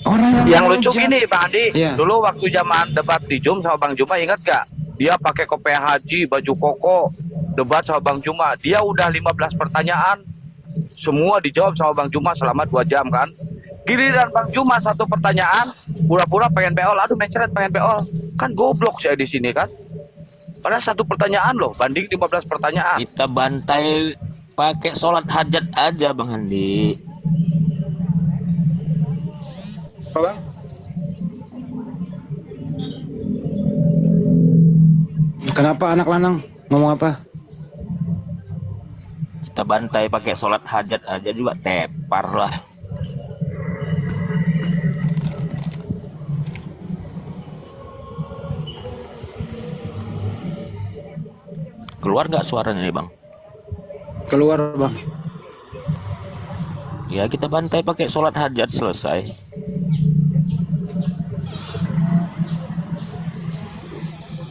C: Orang
G: Yang lucu
C: menghujat.
G: gini Bang Andi,
C: Iya.
G: dulu waktu zaman debat di Jum sama Bang Juma, ingat gak? Dia pakai kopiah haji, baju koko, debat sama Bang Juma. Dia udah 15 pertanyaan, semua dijawab sama Bang Juma selama 2 jam kan. Giliran Bang Juma satu pertanyaan, pura-pura pengen beol, aduh mencret pengen beol. Kan goblok saya di sini kan. Padahal satu pertanyaan loh, banding 15 pertanyaan.
A: Kita bantai pakai sholat hajat aja Bang Andi.
C: Apa, Bang? Kenapa anak lanang ngomong apa?
A: Kita bantai pakai sholat hajat aja juga tepar lah. Keluar nggak suaranya nih Bang?
C: Keluar, Bang.
A: Ya kita bantai pakai sholat hajat, selesai.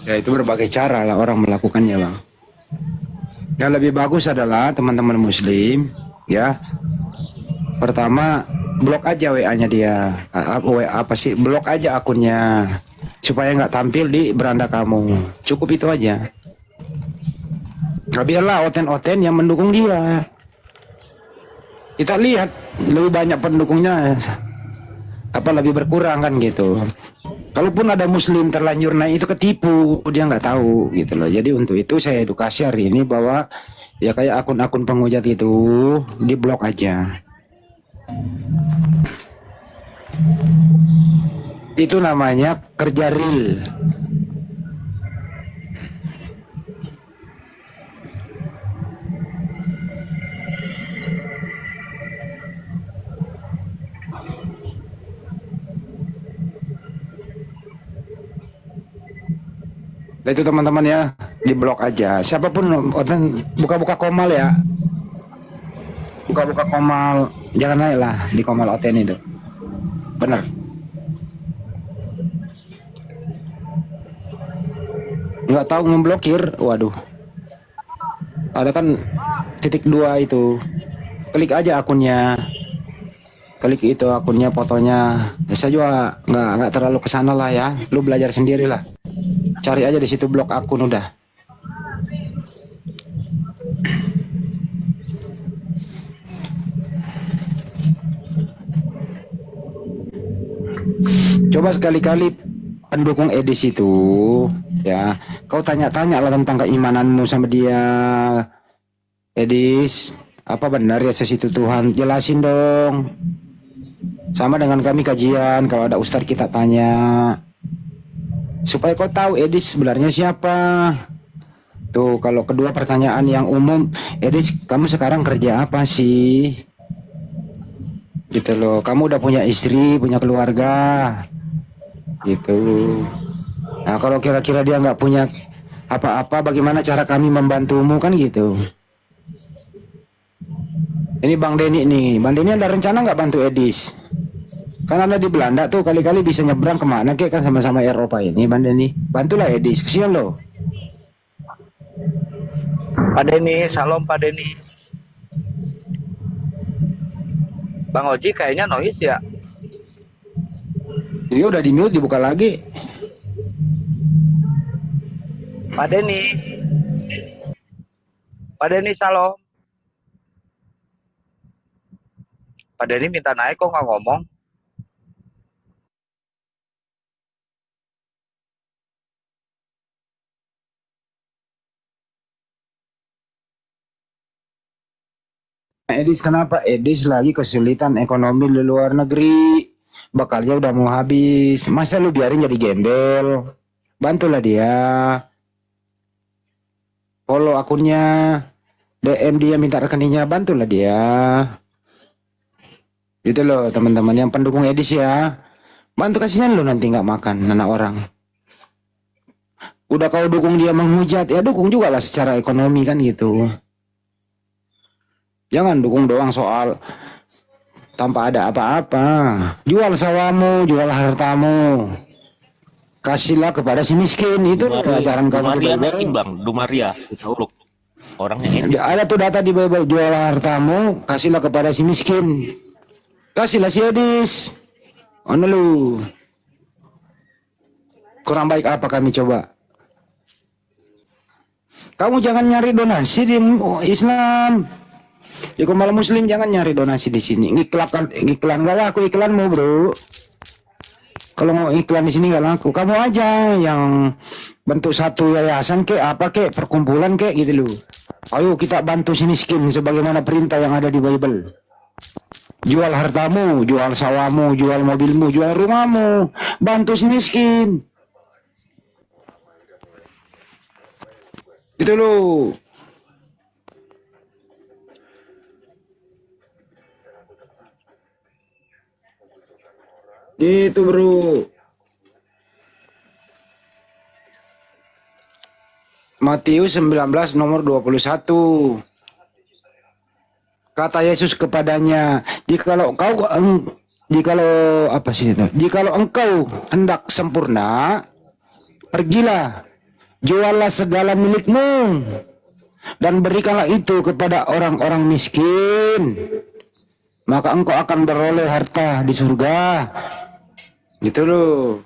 C: Ya itu berbagai cara lah orang melakukannya, Bang. Yang lebih bagus adalah teman-teman muslim, ya. Pertama, blok aja WA-nya dia. WA apa sih? Blok aja akunnya. Supaya nggak tampil di beranda kamu. Cukup itu aja. Gak biarlah oten-oten yang mendukung dia. Kita lihat lebih banyak pendukungnya apa lebih berkurang kan gitu. Kalaupun ada muslim terlanjur naik itu ketipu, dia nggak tahu gitu loh. Jadi untuk itu saya edukasi hari ini bahwa ya kayak akun-akun penghujat itu diblok aja. Itu namanya kerja real. Nah, itu teman-teman ya, diblok aja. Siapapun buka-buka komal ya. Buka-buka komal, jangan naik lah di komal oten itu. Bener. Nggak tahu memblokir, waduh. Ada kan titik 2 itu. Klik aja akunnya. Klik itu akunnya, fotonya. Ya, saya juga nggak terlalu kesana lah ya. Lu belajar sendiri lah. Cari aja di situ blok akun udah. Coba sekali-kali pendukung Edis itu ya, kau tanya-tanya lah tentang keimananmu sama dia. Edis, apa benar Yesus itu Tuhan? Jelasin dong. Sama dengan kami kajian, kalau ada ustadz kita tanya. Supaya kau tahu Edis sebenarnya siapa. Tuh, kalau kedua pertanyaan yang umum, Edis, kamu sekarang kerja apa sih? Gitu loh, kamu udah punya istri, punya keluarga. Gitu. Nah, kalau kira-kira dia nggak punya apa-apa, bagaimana cara kami membantumu kan gitu. Ini Bang Denny nih, Bang Denny ada rencana nggak bantu Edis? Kan ada di Belanda tuh, kali-kali bisa nyebrang kemana kek kan sama-sama Eropa ini, Bang Denny. Bantulah Edis, kesian loh.
G: Pak Denny, salam Pak Denny. Bang Oji kayaknya noise ya.
C: Dia udah di mute, dibuka lagi.
G: Pak Denny. Pak Denny, salam. Pak Denny minta naik kok nggak ngomong.
C: Edis kenapa? Edis lagi kesulitan ekonomi di luar negeri. Bekalnya udah mau habis. Masa lu biarin jadi gembel? Bantulah dia. Follow akunnya. DM dia, minta rekeningnya, bantulah dia. Gitu loh teman-teman yang pendukung Edis ya. Bantu kasihan lu nanti nggak makan anak orang. Udah kau dukung dia menghujat, ya dukung juga lah secara ekonomi kan gitu. Jangan dukung doang soal tanpa ada apa-apa. Jual sawamu, jual hartamu. Kasihlah kepada si miskin. Itu ajaran kamu di
A: Dumaria
C: Bible.
A: naikin bang, Dumaria. Tahu lo orangnya Edis.
C: Ada tuh data di Bible, jual hartamu, kasihlah kepada si miskin. Kasihlah si Edis. Ono lu. Kurang baik apa kami coba? Kamu jangan nyari donasi di Islam. Di Komal Muslim jangan nyari donasi di sini. Iklan gak laku iklanmu, bro. Kalau mau iklan di sini gak laku. Kamu aja yang bentuk satu yayasan kek, apa kek, perkumpulan kek gitu loh. Ayo kita bantu si miskin sebagaimana perintah yang ada di Bible. Jual hartamu, jual sawamu, jual mobilmu, jual rumahmu. Bantu si miskin. Itu loh. Itu bro. Matius 19 nomor 21. Kata Yesus kepadanya, jikalau apa sih itu? Jikalau engkau hendak sempurna, pergilah, juallah segala milikmu dan berikanlah itu kepada orang-orang miskin. Maka engkau akan beroleh harta di surga. Gitu loh.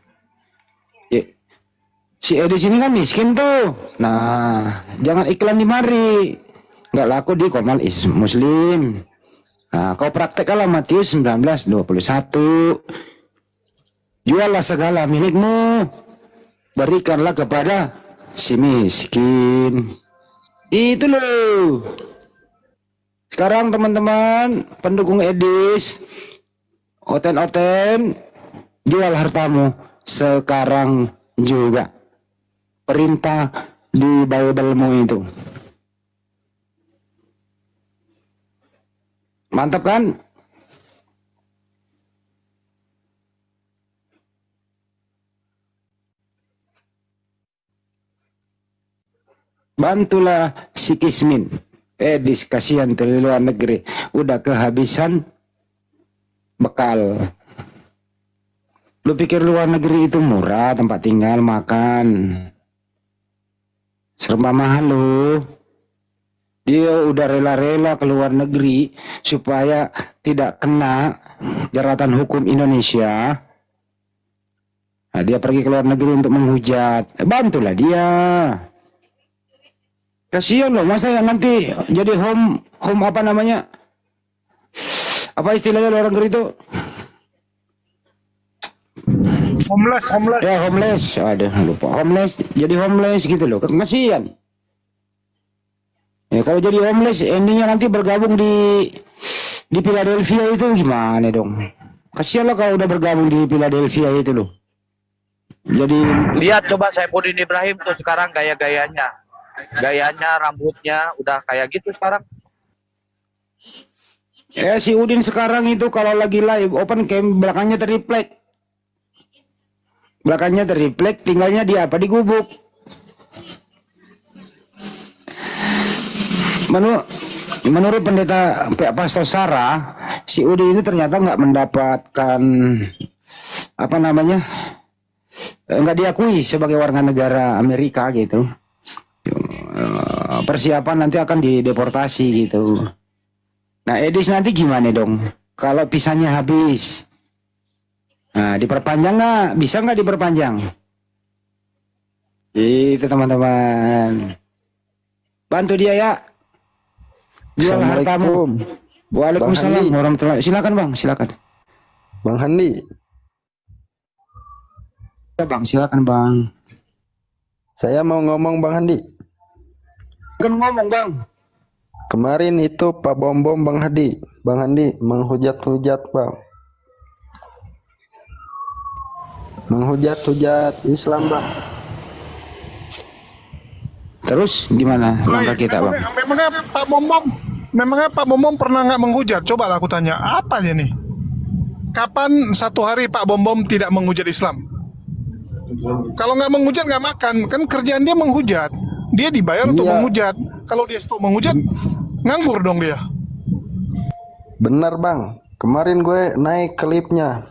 C: Si Edis ini kan miskin tuh. Nah, jangan iklan di mari. Nggak laku di Komal Muslim. Nah, kau praktekkanlah Matius 19:21. Juallah segala milikmu. Berikanlah kepada si miskin. Itu loh. Sekarang teman-teman pendukung Edis, oten-oten, jual hartamu sekarang juga. Perintah di Bible-mu itu. Mantap kan? Bantulah si Kismin. Edis kasihan di luar negeri. Udah kehabisan bekal. Lu pikir luar negeri itu murah tempat tinggal, makan. Serba mahal lu. Dia udah rela-rela ke luar negeri supaya tidak kena jeratan hukum Indonesia. Nah, dia pergi ke luar negeri untuk menghujat. Bantulah dia. Kasihan loh, masa yang nanti jadi home apa namanya? Apa istilahnya luar negeri itu?
F: Homeless.
C: Ya homeless. Aduh lupa. Homeless, jadi homeless gitu loh. Kasihan. Ya kalau jadi homeless, endingnya nanti bergabung di Philadelphia itu gimana dong? Kasihan loh kalau udah bergabung di Philadelphia itu loh. Jadi
G: Lihat coba Saifuddin Ibrahim tuh sekarang gaya-gayanya. Gayanya, rambutnya udah kayak gitu sekarang.
C: ya si Udin sekarang itu kalau lagi live open cam belakangnya terreflect. Belakangnya terreflect, tinggalnya di apa? Di gubuk. Menurut pendeta Pastor Sarah, si Udin ini ternyata nggak mendapatkan apa namanya, nggak diakui sebagai warga negara Amerika gitu. Persiapan nanti akan dideportasi gitu. Nah Edis nanti gimana dong? Kalau pisahnya habis, nah diperpanjang nggak? Bisa nggak diperpanjang? Itu teman-teman. Bantu dia ya. Jual hartamu. Waalaikumsalam warahmatullahi. Silakan bang, silakan.
E: Bang Handi,
C: Ya bang, silakan bang.
E: saya mau ngomong Bang Handi.
C: Kan ngomong bang.
E: Kemarin itu Pak Bom Bang Hadi, Bang Handi menghujat-hujat Bang. Menghujat-hujat Islam Bang.
C: Terus gimana langkah kita Bang?
F: Memangnya Pak Bom Bom pernah nggak menghujat? Coba lah aku tanya, apa dia nih? Kapan satu hari Pak Bom Bom tidak menghujat Islam? Kalau nggak menghujat nggak makan, kan kerjaan dia menghujat. Dia dibayar untuk
E: Iya.
F: menghujat. Kalau dia stop menghujat, nganggur dong dia.
E: Benar Bang. Kemarin gue naik klipnya.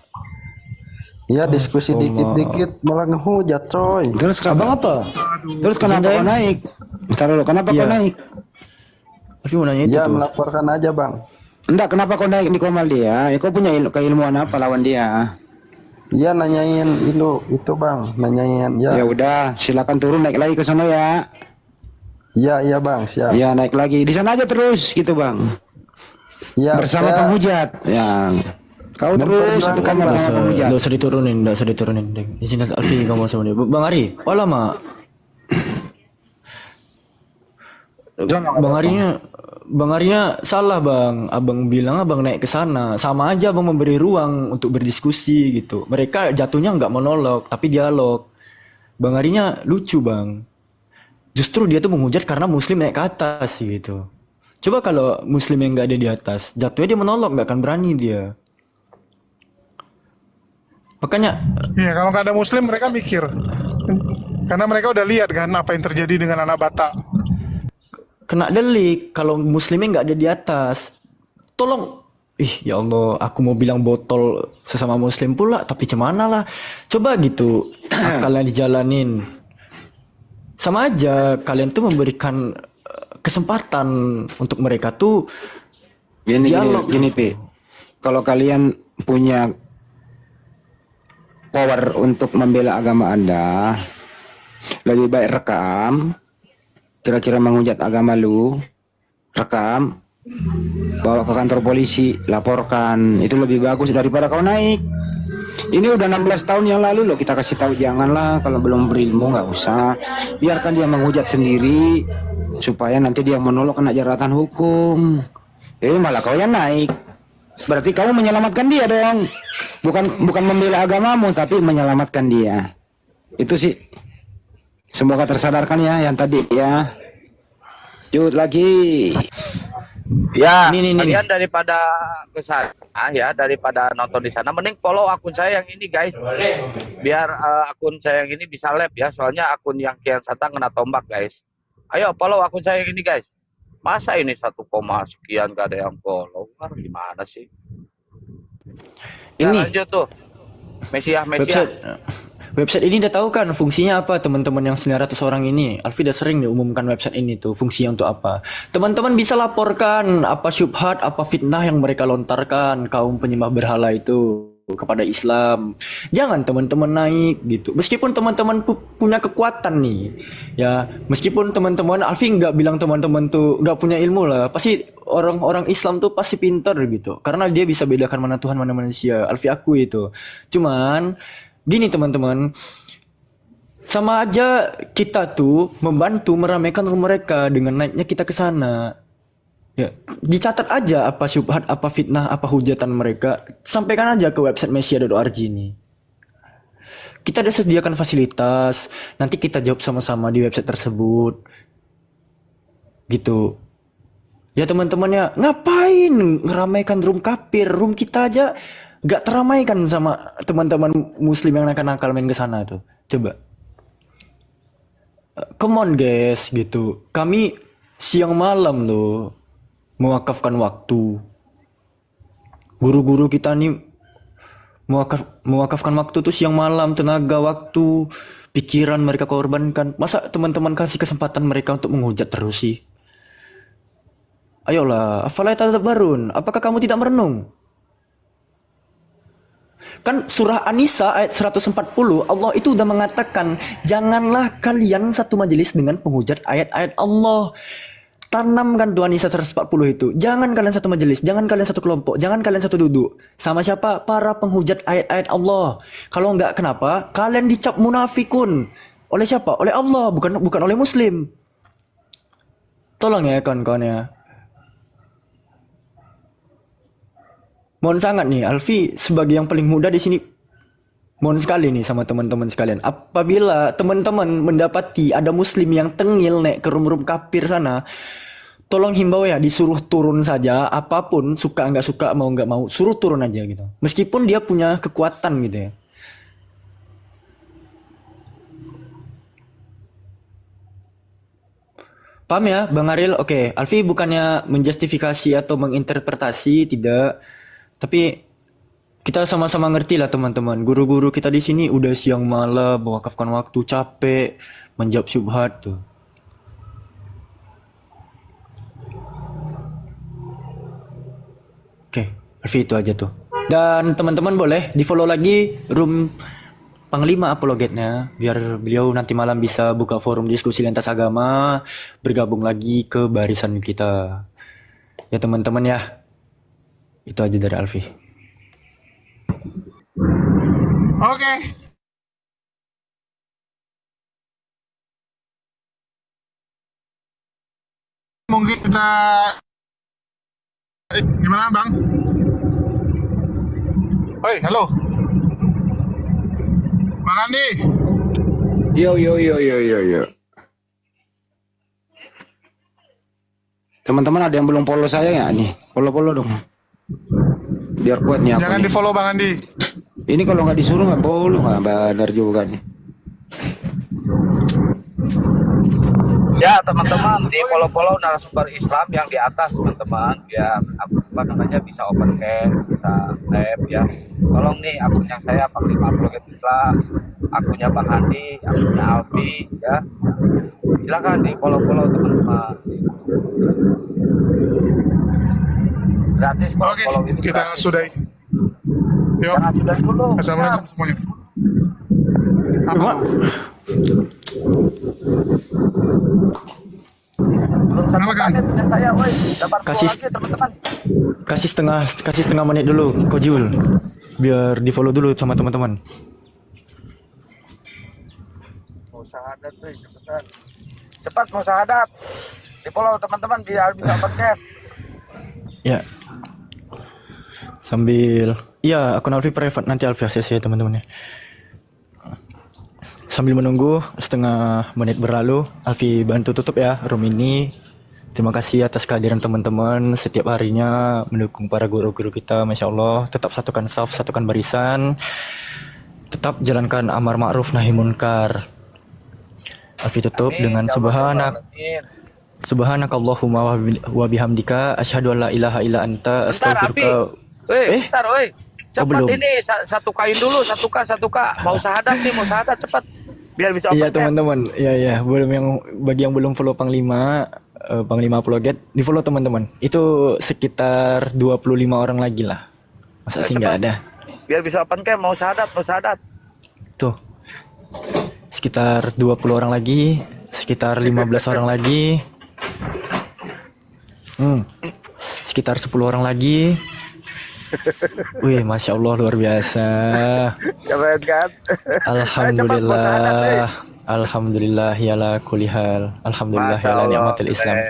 E: Ya diskusi dikit-dikit malah ngehujat coy.
C: Terus
D: Abang apa?
C: Terus kenapa kau naik? Bentar dulu, kenapa kau
D: Iya.
C: naik?
D: Alfi mau nanya itu
E: Ya
D: tuh.
E: melaporkan aja Bang.
C: Enggak, kenapa kau naik di komal dia? Ya, kau punya keilmuan apa lawan dia?
E: Ya nanyain itu Bang, nanyain
C: Ya
E: ya.
C: udah, silakan turun naik lagi ke sana ya.
E: Iya Bang, siap.
C: Ya naik lagi di sana aja terus gitu Bang.
E: Ya,
C: Bersama
E: saya-
C: penghujat. Ya. Kau terus satu kamar
D: Nggak
C: sama
D: usah,
C: penghujat.
D: nggak usah diturunin, nggak usah diturunin. Izin Alfi ngomong sama dia. Bang Ari, oh lama. Bang Arinya salah bang. Abang bilang abang naik ke sana. Sama aja abang memberi ruang untuk berdiskusi gitu. Mereka jatuhnya nggak monolog, tapi dialog. Bang Arinya lucu bang. Justru dia tuh menghujat karena Muslim naik ke atas gitu. Coba kalau Muslim yang nggak ada di atas, jatuhnya dia monolog, nggak akan berani dia. Makanya
F: Iya, kalau nggak ada Muslim mereka mikir. Karena mereka udah lihat kan apa yang terjadi dengan anak Batak.
D: kena delik kalau Muslimnya nggak ada di atas. Tolong, ya Allah, aku mau bilang botol sesama Muslim pula, tapi cemana lah. Coba gitu, kalian dijalanin. Sama aja, kalian tuh memberikan kesempatan untuk mereka tuh dialog.
C: Gini, Pi. Kalau kalian punya power untuk membela agama Anda, lebih baik rekam, kira-kira menghujat agama lu, rekam, bawa ke kantor polisi, laporkan. Itu lebih bagus daripada kau naik. Ini udah 16 tahun yang lalu loh kita kasih tahu, janganlah kalau belum berilmu nggak usah. Biarkan dia menghujat sendiri supaya nanti dia menolak kena jeratan hukum. Malah kau yang naik. Berarti kamu menyelamatkan dia dong. Bukan membela agamamu tapi menyelamatkan dia. Itu sih. Semoga tersadarkan ya yang tadi ya. Lanjut lagi.
G: Ya,
D: Nih.
G: kalian daripada ke sana ya, daripada nonton di sana, mending follow akun saya yang ini guys. Biar akun saya yang ini bisa lab ya, soalnya akun yang Kian Santang kena tombak guys. Ayo follow akun saya yang ini guys. Masa ini 1, sekian gak ada yang follow? Gimana sih? Ya,
D: Ini
G: lanjut tuh. Mesiah.
D: website ini udah tahu kan fungsinya apa, teman-teman yang 900 orang ini. Alfi udah sering diumumkan website ini tuh fungsinya untuk apa. Teman-teman bisa laporkan apa syubhat, apa fitnah yang mereka lontarkan kaum penyembah berhala itu kepada Islam. Jangan teman-teman naik gitu. Meskipun teman-teman punya kekuatan nih, ya meskipun teman-teman, Alfi nggak bilang teman-teman tuh nggak punya ilmu lah. Pasti orang-orang Islam tuh pasti pintar gitu, karena dia bisa bedakan mana Tuhan mana manusia. Alfi akui itu. Cuman gini teman-teman, sama aja kita tuh membantu meramaikan rumah mereka dengan naiknya kita ke sana. Ya, dicatat aja apa syubhat, apa fitnah, apa hujatan mereka. Sampaikan aja ke website mesia.org ini. Kita ada sediakan fasilitas, nanti kita jawab sama-sama di website tersebut. Gitu. Ya teman-temannya, ngapain ngeramaikan room kafir? Room kita aja gak teramaikan sama teman-teman muslim yang nakal-nakal main ke sana tuh. Coba. Come on guys, gitu. Kami siang malam tuh mewakafkan waktu. Guru-guru kita nih mewakafkan waktu tuh siang malam, tenaga, waktu, pikiran mereka korbankan. Masa teman-teman kasih kesempatan mereka untuk menghujat terus sih? Ayolah, afala tadabbarun? Apakah kamu tidak merenung? Kan surah An-Nisa ayat 140 Allah itu udah mengatakan, janganlah kalian satu majelis dengan penghujat ayat-ayat Allah. Tanamkan tuh An-Nisa 140 itu. Jangan kalian satu majelis, jangan kalian satu kelompok, jangan kalian satu duduk. Sama siapa? Para penghujat ayat-ayat Allah. Kalau enggak, kenapa? Kalian dicap munafikun. Oleh siapa? Oleh Allah, bukan oleh Muslim. Tolong ya kawan-kawan ya. Mohon sangat nih, Alfi sebagai yang paling muda di sini, mohon sekali nih sama teman-teman sekalian. Apabila teman-teman mendapati ada muslim yang tengil naik ke rum-rum kafir sana, tolong himbau ya, disuruh turun saja. Apapun, suka nggak suka, mau nggak mau, suruh turun aja gitu. Meskipun dia punya kekuatan gitu ya. Paham ya, Bang Aril? Oke, Alfi bukannya menjustifikasi atau menginterpretasi, tidak. Tapi kita sama-sama ngerti lah teman-teman. Guru-guru kita di sini udah siang malam mewakafkan waktu, capek menjawab syubhat tuh. Oke, Alfi itu aja tuh. Dan teman-teman boleh di-follow lagi room Panglima Apologetnya, biar beliau nanti malam bisa buka forum diskusi lintas agama, bergabung lagi ke barisan kita. Ya teman-teman ya, itu aja dari Alfi.
F: Oke. Mungkin kita gimana Bang? Oi, halo. Bang Andi.
C: Yo. Teman-teman ada yang belum follow saya ya nih? Follow dong. Biar kuat nih aku.
F: Jangan
C: nih.
F: di-follow Bang Andi.
C: Ini kalau nggak disuruh nggak follow, nggak benar juga nih.
G: Ya teman-teman, di follow narasumber Islam yang di atas teman-teman, biar apa namanya bisa open cam, bisa live ya. Tolong nih akun yang saya Panglima Apologet Islam, akunnya Bang Andi, akunnya Alfi ya. Silakan di follow
F: Oke,
G: teman-teman. Gratis follow ini.
F: kita
G: gratis.
F: sudahi. Yuk.
G: Jangan sudah dulu.
F: Assalamualaikum semuanya. Apa? Kenapa Kang?
G: Saya, woi, dapat
D: Kasih
G: lagi teman-teman.
D: kasih setengah menit dulu, Kojul. Biar di-follow dulu sama teman-teman.
G: Mau syahadat, woi, cepetan. Cepat mau syahadat. Di follow teman-teman biar bisa open cam.
D: Ya. Sambil akun Alfi private, nanti Alfi akses ya teman-teman ya. Sambil menunggu setengah menit berlalu, Alfi bantu tutup ya room ini. Terima kasih atas kehadiran teman-teman setiap harinya mendukung para guru-guru kita, Masya Allah. Tetap satukan saf, satukan barisan. Tetap jalankan amar ma'ruf nahi munkar. Alfi tutup dengan Subhanakallahumma wa bihamdika asyhadu an la ilaha illa anta astaghfiruka.
G: Bentar, woi. Cepat
D: belum.
G: ini satu kain dulu, satu k. Mau syahadat nih, mau syahadat cepat. Biar bisa open
D: Iya
G: cam.
D: teman-teman, iya bagi yang belum follow Panglima Apologet, di follow teman-teman. Itu sekitar 25 orang lagi lah. Masa sih nggak ada?
G: Biar bisa open cam, mau syahadat.
D: Tuh, sekitar 20 orang lagi, sekitar 15 orang lagi, sekitar 10 orang lagi. Wih, Masya Allah luar biasa.
G: Keren kan?
D: Alhamdulillah ya la kulli hal. Alhamdulillah ya la ni'matil Islam.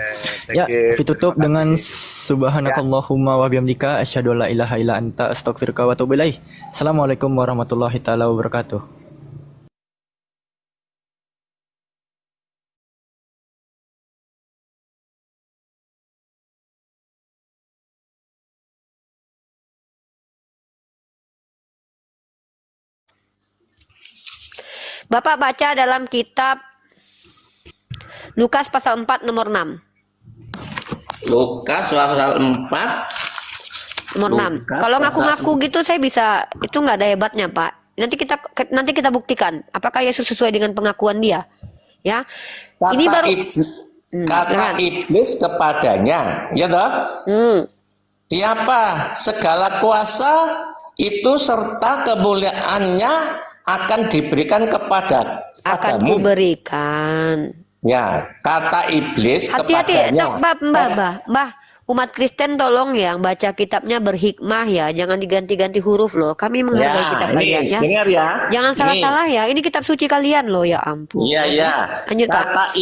D: Ya, ditutup dengan subhanakallahumma wa bihamdika asyhadu an la ilaha illa anta astaghfiruka wa atubu ilaik. Assalamualaikum warahmatullahi taala wabarakatuh.
H: Bapak baca dalam kitab Lukas pasal 4 nomor 6.
I: Lukas pasal 4
H: nomor 6. Kalau ngaku-ngaku gitu saya bisa, itu nggak ada hebatnya, Pak. Nanti kita buktikan apakah Yesus sesuai dengan pengakuan dia. Ya. Ini baru
I: kata iblis kepadanya, ya toh? Siapa segala kuasa itu serta kemuliaannya akan diberikan kepadamu.
H: Akan kuberikan.
I: Ya, kata iblis
H: Hati-hati,
I: kepadanya.
H: Mbah, umat Kristen tolong yang baca kitabnya berhikmah ya, jangan diganti-ganti huruf loh. Kami menghargai kitab kalian ya.
I: Dengar ya.
H: Jangan salah-salah ya. Ini kitab suci kalian loh, ya ampun.
I: Iya.
H: Lanjut, Pak.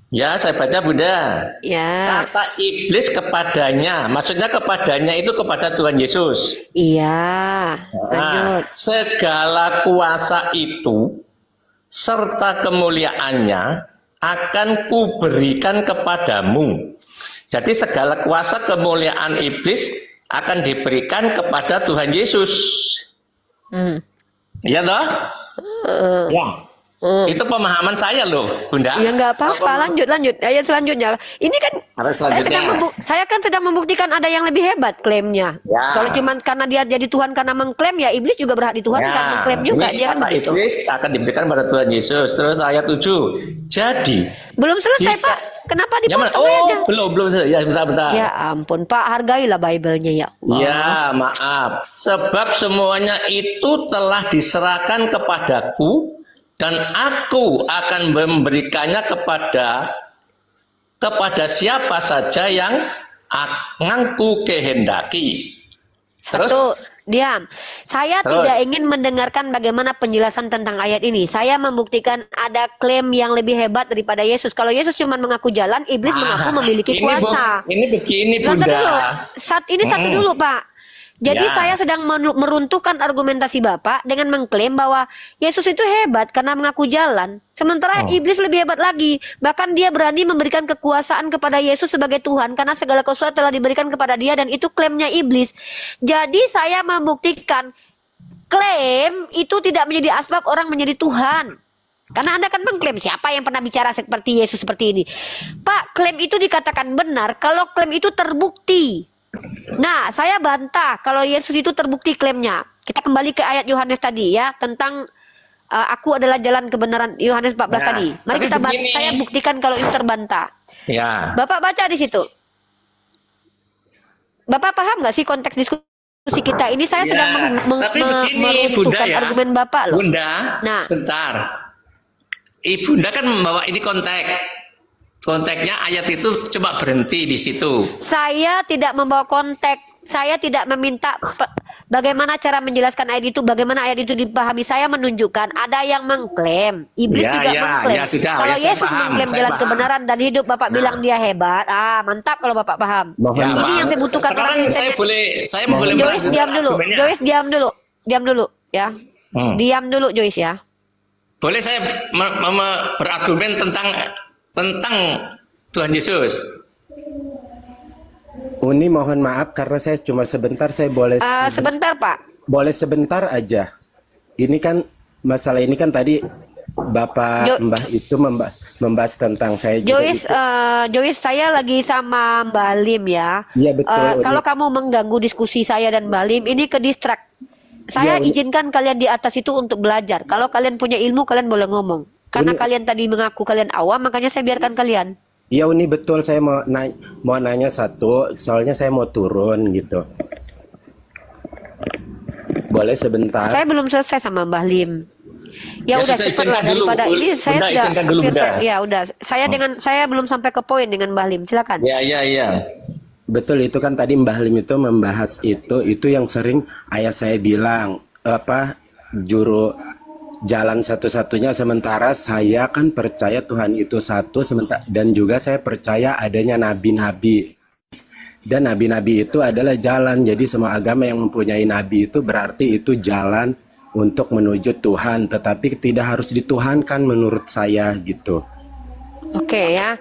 I: Ya, saya baca Bunda.
H: Ya.
I: Kata iblis kepadanya, maksudnya kepadanya itu kepada Tuhan Yesus.
H: Iya. Lanjut.
I: Segala kuasa itu serta kemuliaannya akan kuberikan kepadamu. Jadi segala kuasa kemuliaan iblis akan diberikan kepada Tuhan Yesus. Iya toh? Ya. Itu pemahaman saya loh, Bunda.
H: Ya nggak apa-apa, lanjut. Ayat selanjutnya. Ini kan saya kan sedang membuktikan ada yang lebih hebat klaimnya.
I: Ya.
H: Kalau cuma karena dia jadi Tuhan karena mengklaim, ya iblis juga berhak dituhankan, mengklaim juga.
I: Ini
H: Dia kan
I: kata
H: begitu.
I: iblis akan diberikan pada Tuhan Yesus. Terus ayat 7. Jadi
H: Belum selesai, Pak. Kenapa dipotong ayatnya?
I: belum selesai. Ya, bentar.
H: Ya ampun, Pak, hargailah Bible-nya ya Allah.
I: Ya, maaf. Sebab semuanya itu telah diserahkan kepadaku dan aku akan memberikannya kepada siapa saja yang aku kehendaki. Terus
H: Satu, diam. Saya tidak ingin mendengarkan bagaimana penjelasan tentang ayat ini. Saya membuktikan ada klaim yang lebih hebat daripada Yesus. Kalau Yesus cuma mengaku jalan, iblis mengaku memiliki kuasa.
I: Ini begini,
H: Satu
I: Bunda.
H: dulu. Satu dulu, Pak. Jadi
I: Ya.
H: saya sedang meruntuhkan argumentasi Bapak dengan mengklaim bahwa Yesus itu hebat karena mengaku jalan. Sementara iblis lebih hebat lagi. Bahkan dia berani memberikan kekuasaan kepada Yesus sebagai Tuhan karena segala kuasa telah diberikan kepada dia dan itu klaimnya iblis. Jadi saya membuktikan klaim itu tidak menjadi asbab orang menjadi Tuhan. Karena Anda kan mengklaim, siapa yang pernah bicara seperti Yesus seperti ini? Pak, klaim itu dikatakan benar kalau klaim itu terbukti. Nah, saya bantah kalau Yesus itu terbukti klaimnya. Kita kembali ke ayat Yohanes tadi ya, tentang aku adalah jalan kebenaran, Yohanes 14 tadi. Mari kita saya buktikan kalau itu terbantah.
I: Ya.
H: Bapak baca di situ. Bapak paham nggak sih konteks diskusi kita ini? Saya sedang
I: Tapi begini, Bunda,
H: meruntuhkan
I: ya.
H: argumen Bapak loh.
I: Bunda,
H: Nah.
I: sebentar. Ibunda kan membawa ini konteks. Konteksnya ayat itu cuma berhenti di situ.
H: Saya tidak membawa konteks. Saya tidak meminta bagaimana cara menjelaskan ayat itu, bagaimana ayat itu dipahami. Saya menunjukkan ada yang mengklaim, iblis juga mengklaim.
I: Sudah,
H: kalau
I: saya
H: Yesus
I: paham,
H: mengklaim
I: saya
H: jalan
I: paham.
H: kebenaran dan hidup, Bapak bilang dia hebat. Mantap kalau Bapak paham. Ini yang saya butuhkan.
I: Sekarang saya boleh
H: Joyce diam dulu. Joyce diam dulu ya. Diam dulu Joyce ya.
I: Boleh saya berargumen tentang Tuhan Yesus?
J: Uni mohon maaf karena saya cuma sebentar, saya boleh
H: sebentar Pak.
J: Boleh sebentar aja. Ini kan masalah ini kan tadi Bapak Mbah itu membahas tentang saya juga.
H: Joyce, saya lagi sama Mbah Lim ya.
J: Iya betul.
H: Kalau kamu mengganggu diskusi saya dan Mbah Lim, ini ke distract. Saya izinkan kalian di atas itu untuk belajar. Kalau kalian punya ilmu, kalian boleh ngomong. Karena kalian tadi mengaku kalian awam, makanya saya biarkan kalian.
J: Iya Uni betul, saya mau nanya satu, soalnya saya mau turun gitu. Boleh sebentar?
H: Saya belum selesai sama Mbah Lim. Ya udah cepatlah daripada ini saya sudah ya udah. Saya belum sampai ke poin dengan Mbah Lim. Silakan.
I: Iya.
J: Betul, itu kan tadi Mbah Lim itu membahas itu yang sering ayah saya bilang juru jalan satu-satunya, sementara saya kan percaya Tuhan itu satu, dan juga saya percaya adanya nabi-nabi, dan nabi-nabi itu adalah jalan. Jadi semua agama yang mempunyai nabi itu berarti itu jalan untuk menuju Tuhan, tetapi tidak harus dituhankan menurut saya gitu.
H: Oke ya.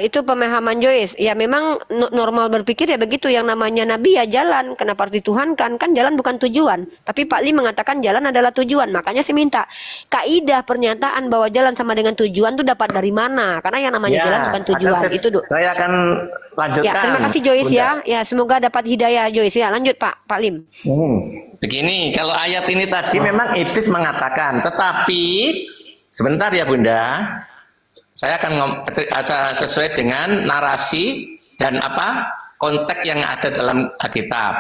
H: Itu pemahaman Joyce. Ya memang normal berpikir ya begitu, yang namanya nabi ya jalan. Kenapa harus dituhankan? Kan jalan bukan tujuan. Tapi Pak Lim mengatakan jalan adalah tujuan. Makanya saya minta kaidah pernyataan bahwa jalan sama dengan tujuan itu dapat dari mana? Karena yang namanya jalan bukan tujuan.
I: Saya akan lanjutkan.
H: Ya, terima kasih Joyce ya. Ya semoga dapat hidayah Joyce ya. Lanjut Pak Lim.
I: Begini, kalau ayat ini tadi memang iblis mengatakan, tetapi sebentar ya Bunda. Saya akan sesuai dengan narasi dan konteks yang ada dalam Alkitab.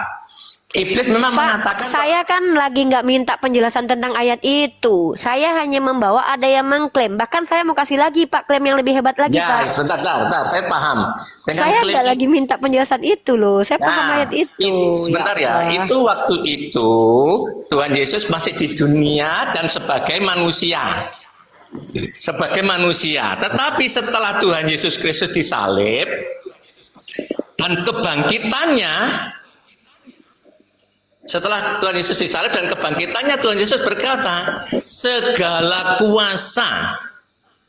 I: Iblis memang mengatakan.
H: Saya kan lagi nggak minta penjelasan tentang ayat itu. Saya hanya membawa ada yang mengklaim. Bahkan saya mau kasih lagi Pak klaim yang lebih hebat lagi Pak.
I: Sebentar, saya paham.
H: Saya nggak lagi minta penjelasan itu loh. Saya paham ayat itu.
I: Sebentar ya. Itu waktu itu Tuhan Yesus masih di dunia dan sebagai manusia. sebagai manusia. Tetapi setelah Tuhan Yesus Kristus disalib dan kebangkitannya, setelah Tuhan Yesus disalib dan kebangkitannya, Tuhan Yesus berkata, segala kuasa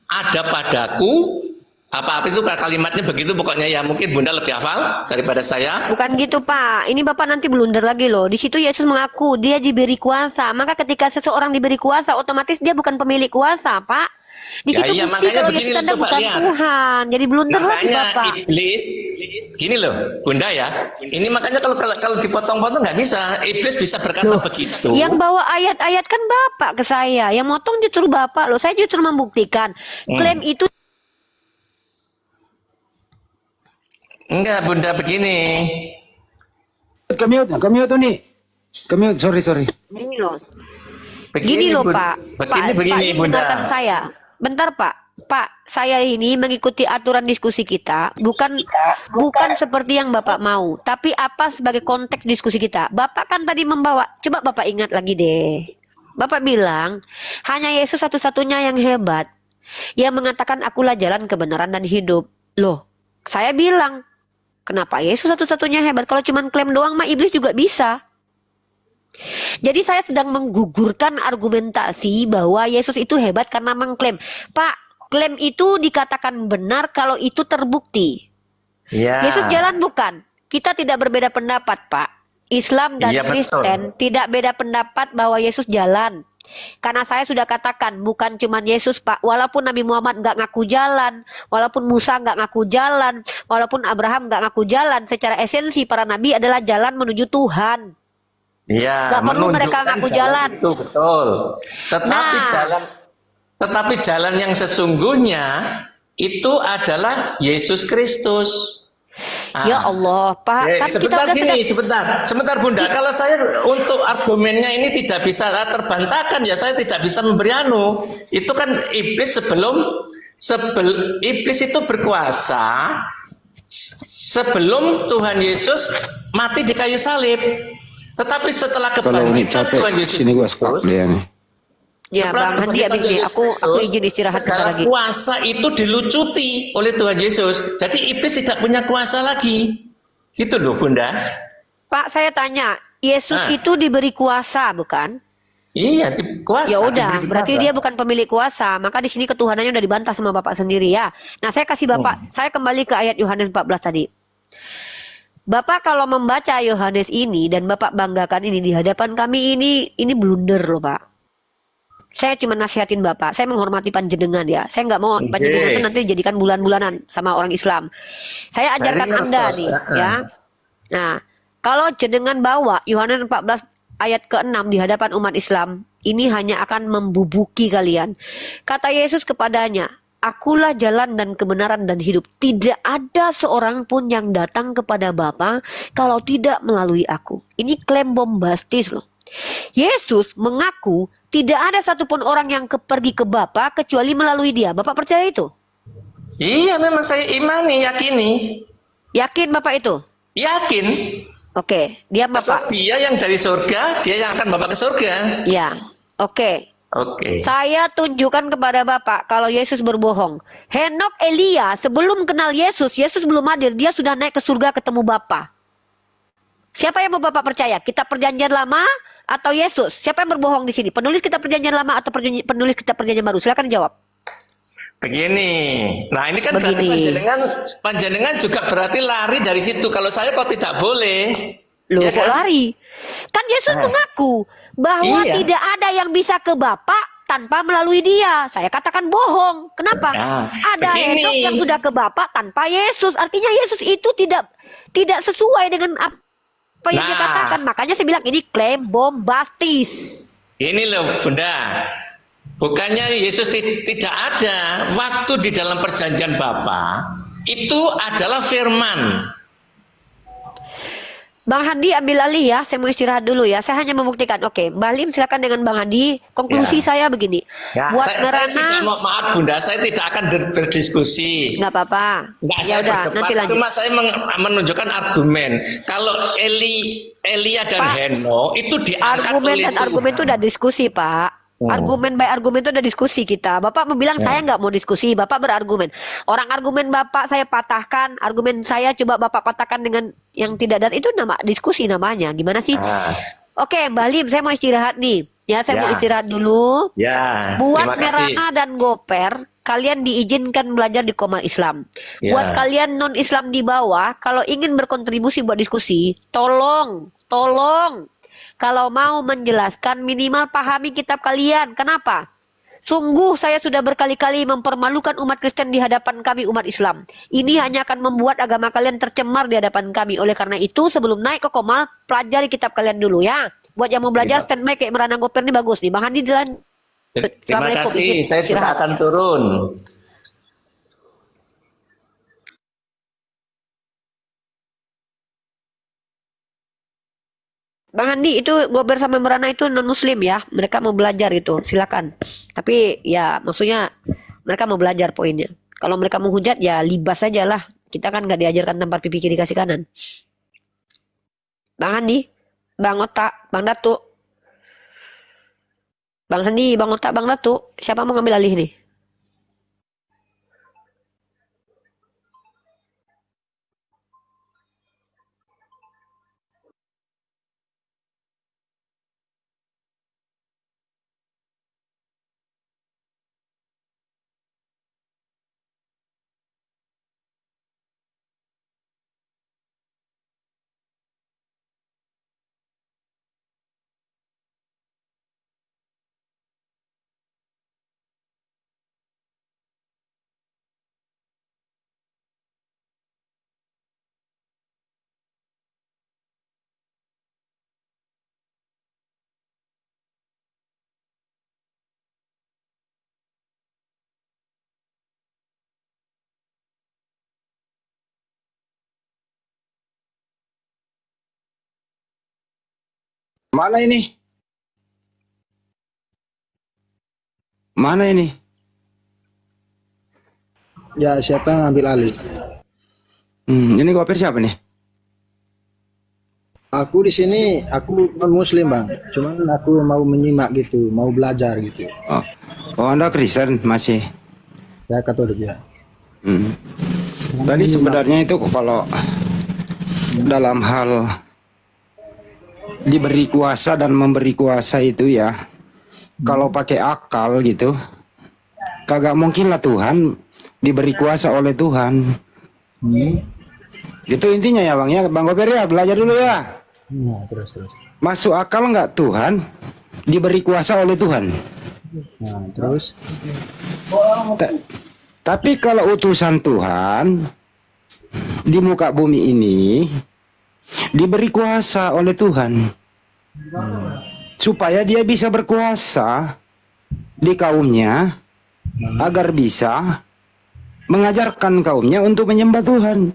I: ada padaku. Apa itu kalimatnya begitu pokoknya ya, mungkin Bunda lebih hafal daripada saya.
H: Bukan gitu Pak, ini Bapak nanti blunder lagi loh. Di situ Yesus mengaku dia diberi kuasa. Maka ketika seseorang diberi kuasa, otomatis dia bukan pemilik kuasa Pak. Di situ
I: iya,
H: bukti kalau Yesus Anda bukan Tuhan. Jadi blunder lagi Bapak.
I: Iblis, gini loh Bunda ya. Ini makanya kalau dipotong-potong nggak bisa. Iblis bisa berkata begitu.
H: Yang bawa ayat-ayat kan Bapak ke saya. Yang motong justru Bapak loh. Saya justru membuktikan klaim itu.
I: Enggak Bunda, begini.
C: Kami tuh nih. Sorry.
H: Gini loh. Begini loh Pak.
I: Begini Bunda.
H: Dengarkan saya. Bentar Pak, saya ini mengikuti aturan diskusi kita, bukan seperti yang Bapak mau, tapi apa sebagai konteks diskusi kita. Bapak kan tadi membawa, coba Bapak ingat lagi deh. Bapak bilang, hanya Yesus satu-satunya yang hebat, yang mengatakan akulah jalan kebenaran dan hidup. Loh, saya bilang, kenapa Yesus satu-satunya hebat? Kalau cuma klaim doang mah iblis juga bisa. Jadi saya sedang menggugurkan argumentasi bahwa Yesus itu hebat karena mengklaim. Pak, klaim itu dikatakan benar kalau itu terbukti.
I: Ya.
H: Yesus jalan bukan? Kita tidak berbeda pendapat Pak. Islam dan Kristen tidak beda pendapat bahwa Yesus jalan. Karena saya sudah katakan bukan cuma Yesus Pak. Walaupun Nabi Muhammad nggak ngaku jalan, walaupun Musa nggak ngaku jalan, walaupun Abraham nggak ngaku jalan, secara esensi para nabi adalah jalan menuju Tuhan.
I: Iya,
H: nggak perlu mereka ngaku jalan.
I: Itu betul. Tetapi jalan yang sesungguhnya itu adalah Yesus Kristus.
H: Ya Allah, Pak. Kan
I: sebentar Bunda. Kalau saya untuk argumennya ini tidak bisa terbantahkan ya, saya tidak bisa memberi anu. Itu kan iblis sebelum iblis itu berkuasa sebelum Tuhan Yesus mati di kayu salib. Tetapi setelah kebangkitan Tuhan Yesus
C: sini gua skop dia nih.
H: Ya Bang Handi abis ini aku izin istirahat
I: segala
H: lagi.
I: Kuasa itu dilucuti oleh Tuhan Yesus. Jadi iblis tidak punya kuasa lagi. Gitu loh Bunda.
H: Pak saya tanya, Yesus itu diberi kuasa bukan?
I: Iya, kuasa.
H: Ya udah, berarti dia bukan pemilik kuasa. Maka di sini ketuhanannya udah dibantah sama Bapak sendiri ya. Nah saya kasih Bapak, saya kembali ke ayat Yohanes 14 tadi. Bapak kalau membaca Yohanes ini dan Bapak banggakan ini di hadapan kami ini blunder loh Pak. Saya cuma nasihatin Bapak, saya menghormati panjenengan ya. Saya nggak mau panjenengan itu nanti dijadikan bulan-bulanan sama orang Islam. Saya ajarkan Anda nih ya. Nah, kalau jenengan bawa Yohanes 14 ayat ke-6 di hadapan umat Islam, ini hanya akan membubuki kalian. Kata Yesus kepadanya, Akulah jalan dan kebenaran dan hidup. Tidak ada seorang pun yang datang kepada Bapa kalau tidak melalui aku. Ini klaim bombastis loh. Yesus mengaku tidak ada satupun orang yang pergi ke Bapa kecuali melalui dia. Bapak percaya itu?
I: Iya, memang saya imani, yakini.
H: Yakin Bapak itu?
I: Yakin.
H: Oke, diam Bapak.
I: Dia yang dari surga, dia yang akan Bapak ke surga.
H: Ya, oke. Saya tunjukkan kepada Bapak kalau Yesus berbohong. Henok Elia sebelum kenal Yesus, Yesus belum hadir, dia sudah naik ke surga ketemu Bapa. Siapa yang mau Bapak percaya? Kitab Perjanjian Lama atau Yesus? Siapa yang berbohong di sini? Penulis Kitab Perjanjian Lama atau penulis Kitab Perjanjian Baru? Silakan jawab.
I: Begini. Nah, ini kan berarti panjenengan juga berarti lari dari situ. Kalau saya kok tidak boleh.
H: Loh,
I: ya
H: kok
I: kan?
H: lari? Kan Yesus mengaku bahwa tidak ada yang bisa ke Bapa tanpa melalui dia. Saya katakan bohong. Kenapa? Ada Henok yang sudah ke Bapa tanpa Yesus. Artinya Yesus itu tidak sesuai dengan apa yang dia katakan. Makanya saya bilang ini klaim bombastis.
I: Ini loh Bunda. Bukannya Yesus tidak ada. Waktu di dalam perjanjian Bapa itu adalah firman.
H: Bang Handi ambil alih ya, saya mau istirahat dulu ya. Saya hanya membuktikan. Oke, Mbak Lim silakan dengan Bang Handi. Konklusi saya begini.
I: Ya,
H: buat
I: saya tidak, maaf Bunda, saya tidak akan berdiskusi.
H: Nggak apa-apa.
I: Ya
H: udah, nanti lanjut.
I: Cuma saya menunjukkan argumen. Kalau Elia dan Henok itu diangkat
H: argumen
I: oleh
H: dan argumen itu udah diskusi, Pak. Argumen by argumen itu ada diskusi kita. Bapak mau bilang saya nggak mau diskusi, Bapak berargumen. Orang argumen Bapak saya patahkan, argumen saya coba Bapak patahkan dengan yang tidak ada, itu nama diskusi namanya. Gimana sih? Oke, Mbak Lim, saya mau istirahat nih. Ya, saya mau istirahat dulu.
I: Ya,
H: Buat
I: terima kasih.
H: Merana dan Goper, kalian diizinkan belajar di Komal Islam. Buat kalian non Islam di bawah, kalau ingin berkontribusi buat diskusi, tolong kalau mau menjelaskan minimal pahami kitab kalian. Kenapa? Sungguh saya sudah berkali-kali mempermalukan umat Kristen di hadapan kami umat Islam. Ini hanya akan membuat agama kalian tercemar di hadapan kami. Oleh karena itu sebelum naik ke Komal, pelajari kitab kalian dulu ya. Buat yang mau belajar standby kayak Merana Goper ini bagus nih. Bang Handi dilanjut.
I: Terima kasih, saya juga akan turun.
H: Bang Andi, itu Gober sama Merana itu non muslim ya, mereka mau belajar itu, silakan. Tapi ya maksudnya mereka mau belajar poinnya. Kalau mereka mau hujat ya libas aja lah. Kita kan nggak diajarkan tampar pipi kiri kasih kanan. Bang Andi, Bang Otak, Bang Datu, Bang Andi, Bang Otak, Bang Datu, siapa mau ngambil alih nih?
C: Mana ini? Mana ini?
E: Ya, siapa yang ngambil alih?
C: Ini Goper siapa nih?
E: Aku di sini, aku non muslim bang. Cuman aku mau menyimak gitu, mau belajar gitu.
C: Oh Anda Kristen masih?
E: Ya Katolik ya.
C: Tadi sebenarnya itu kalau dalam hal diberi kuasa dan memberi kuasa itu ya, kalau pakai akal gitu, kagak mungkin lah Tuhan diberi kuasa oleh Tuhan. Gitu intinya ya bang ya, Bang Goper ya, belajar dulu ya.
E: Nah, terus.
C: Masuk akal nggak Tuhan diberi kuasa oleh Tuhan?
E: Nah, terus.
C: Tapi kalau utusan Tuhan di muka bumi ini diberi kuasa oleh Tuhan supaya dia bisa berkuasa di kaumnya agar bisa mengajarkan kaumnya untuk menyembah Tuhan.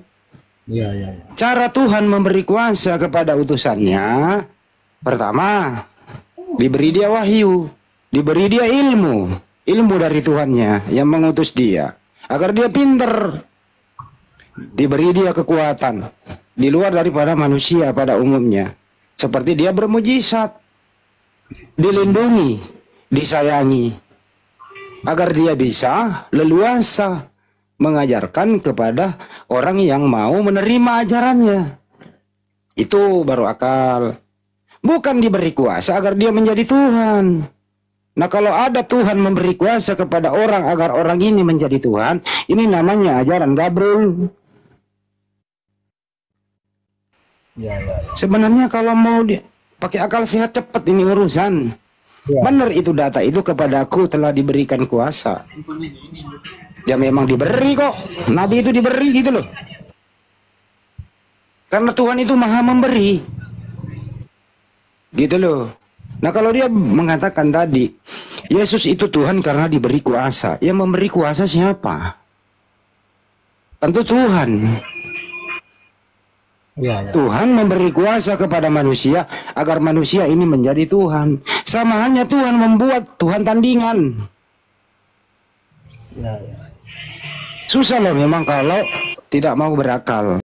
E: Ya.
C: Cara Tuhan memberi kuasa kepada utusannya, pertama diberi dia wahyu, diberi dia ilmu dari Tuhannya yang mengutus dia agar dia pinter, diberi dia kekuatan di luar daripada manusia pada umumnya, seperti dia bermujizat, dilindungi, disayangi, agar dia bisa leluasa mengajarkan kepada orang yang mau menerima ajarannya. Itu baru akal. Bukan diberi kuasa agar dia menjadi Tuhan. Nah kalau ada Tuhan memberi kuasa kepada orang agar orang ini menjadi Tuhan, ini namanya ajaran gabrul.
E: Ya.
C: Sebenarnya kalau mau pakai akal sehat cepat ini urusan. Benar itu data itu kepadaku telah diberikan kuasa. Ya memang diberi kok. Nabi itu diberi gitu loh. Karena Tuhan itu maha memberi. Gitu loh. Nah kalau dia mengatakan tadi Yesus itu Tuhan karena diberi kuasa. Yang memberi kuasa siapa? Tentu Tuhan.
E: Ya.
C: Tuhan memberi kuasa kepada manusia agar manusia ini menjadi Tuhan. Sama hanya Tuhan membuat Tuhan tandingan.
E: Ya.
C: Susah loh memang kalau tidak mau berakal.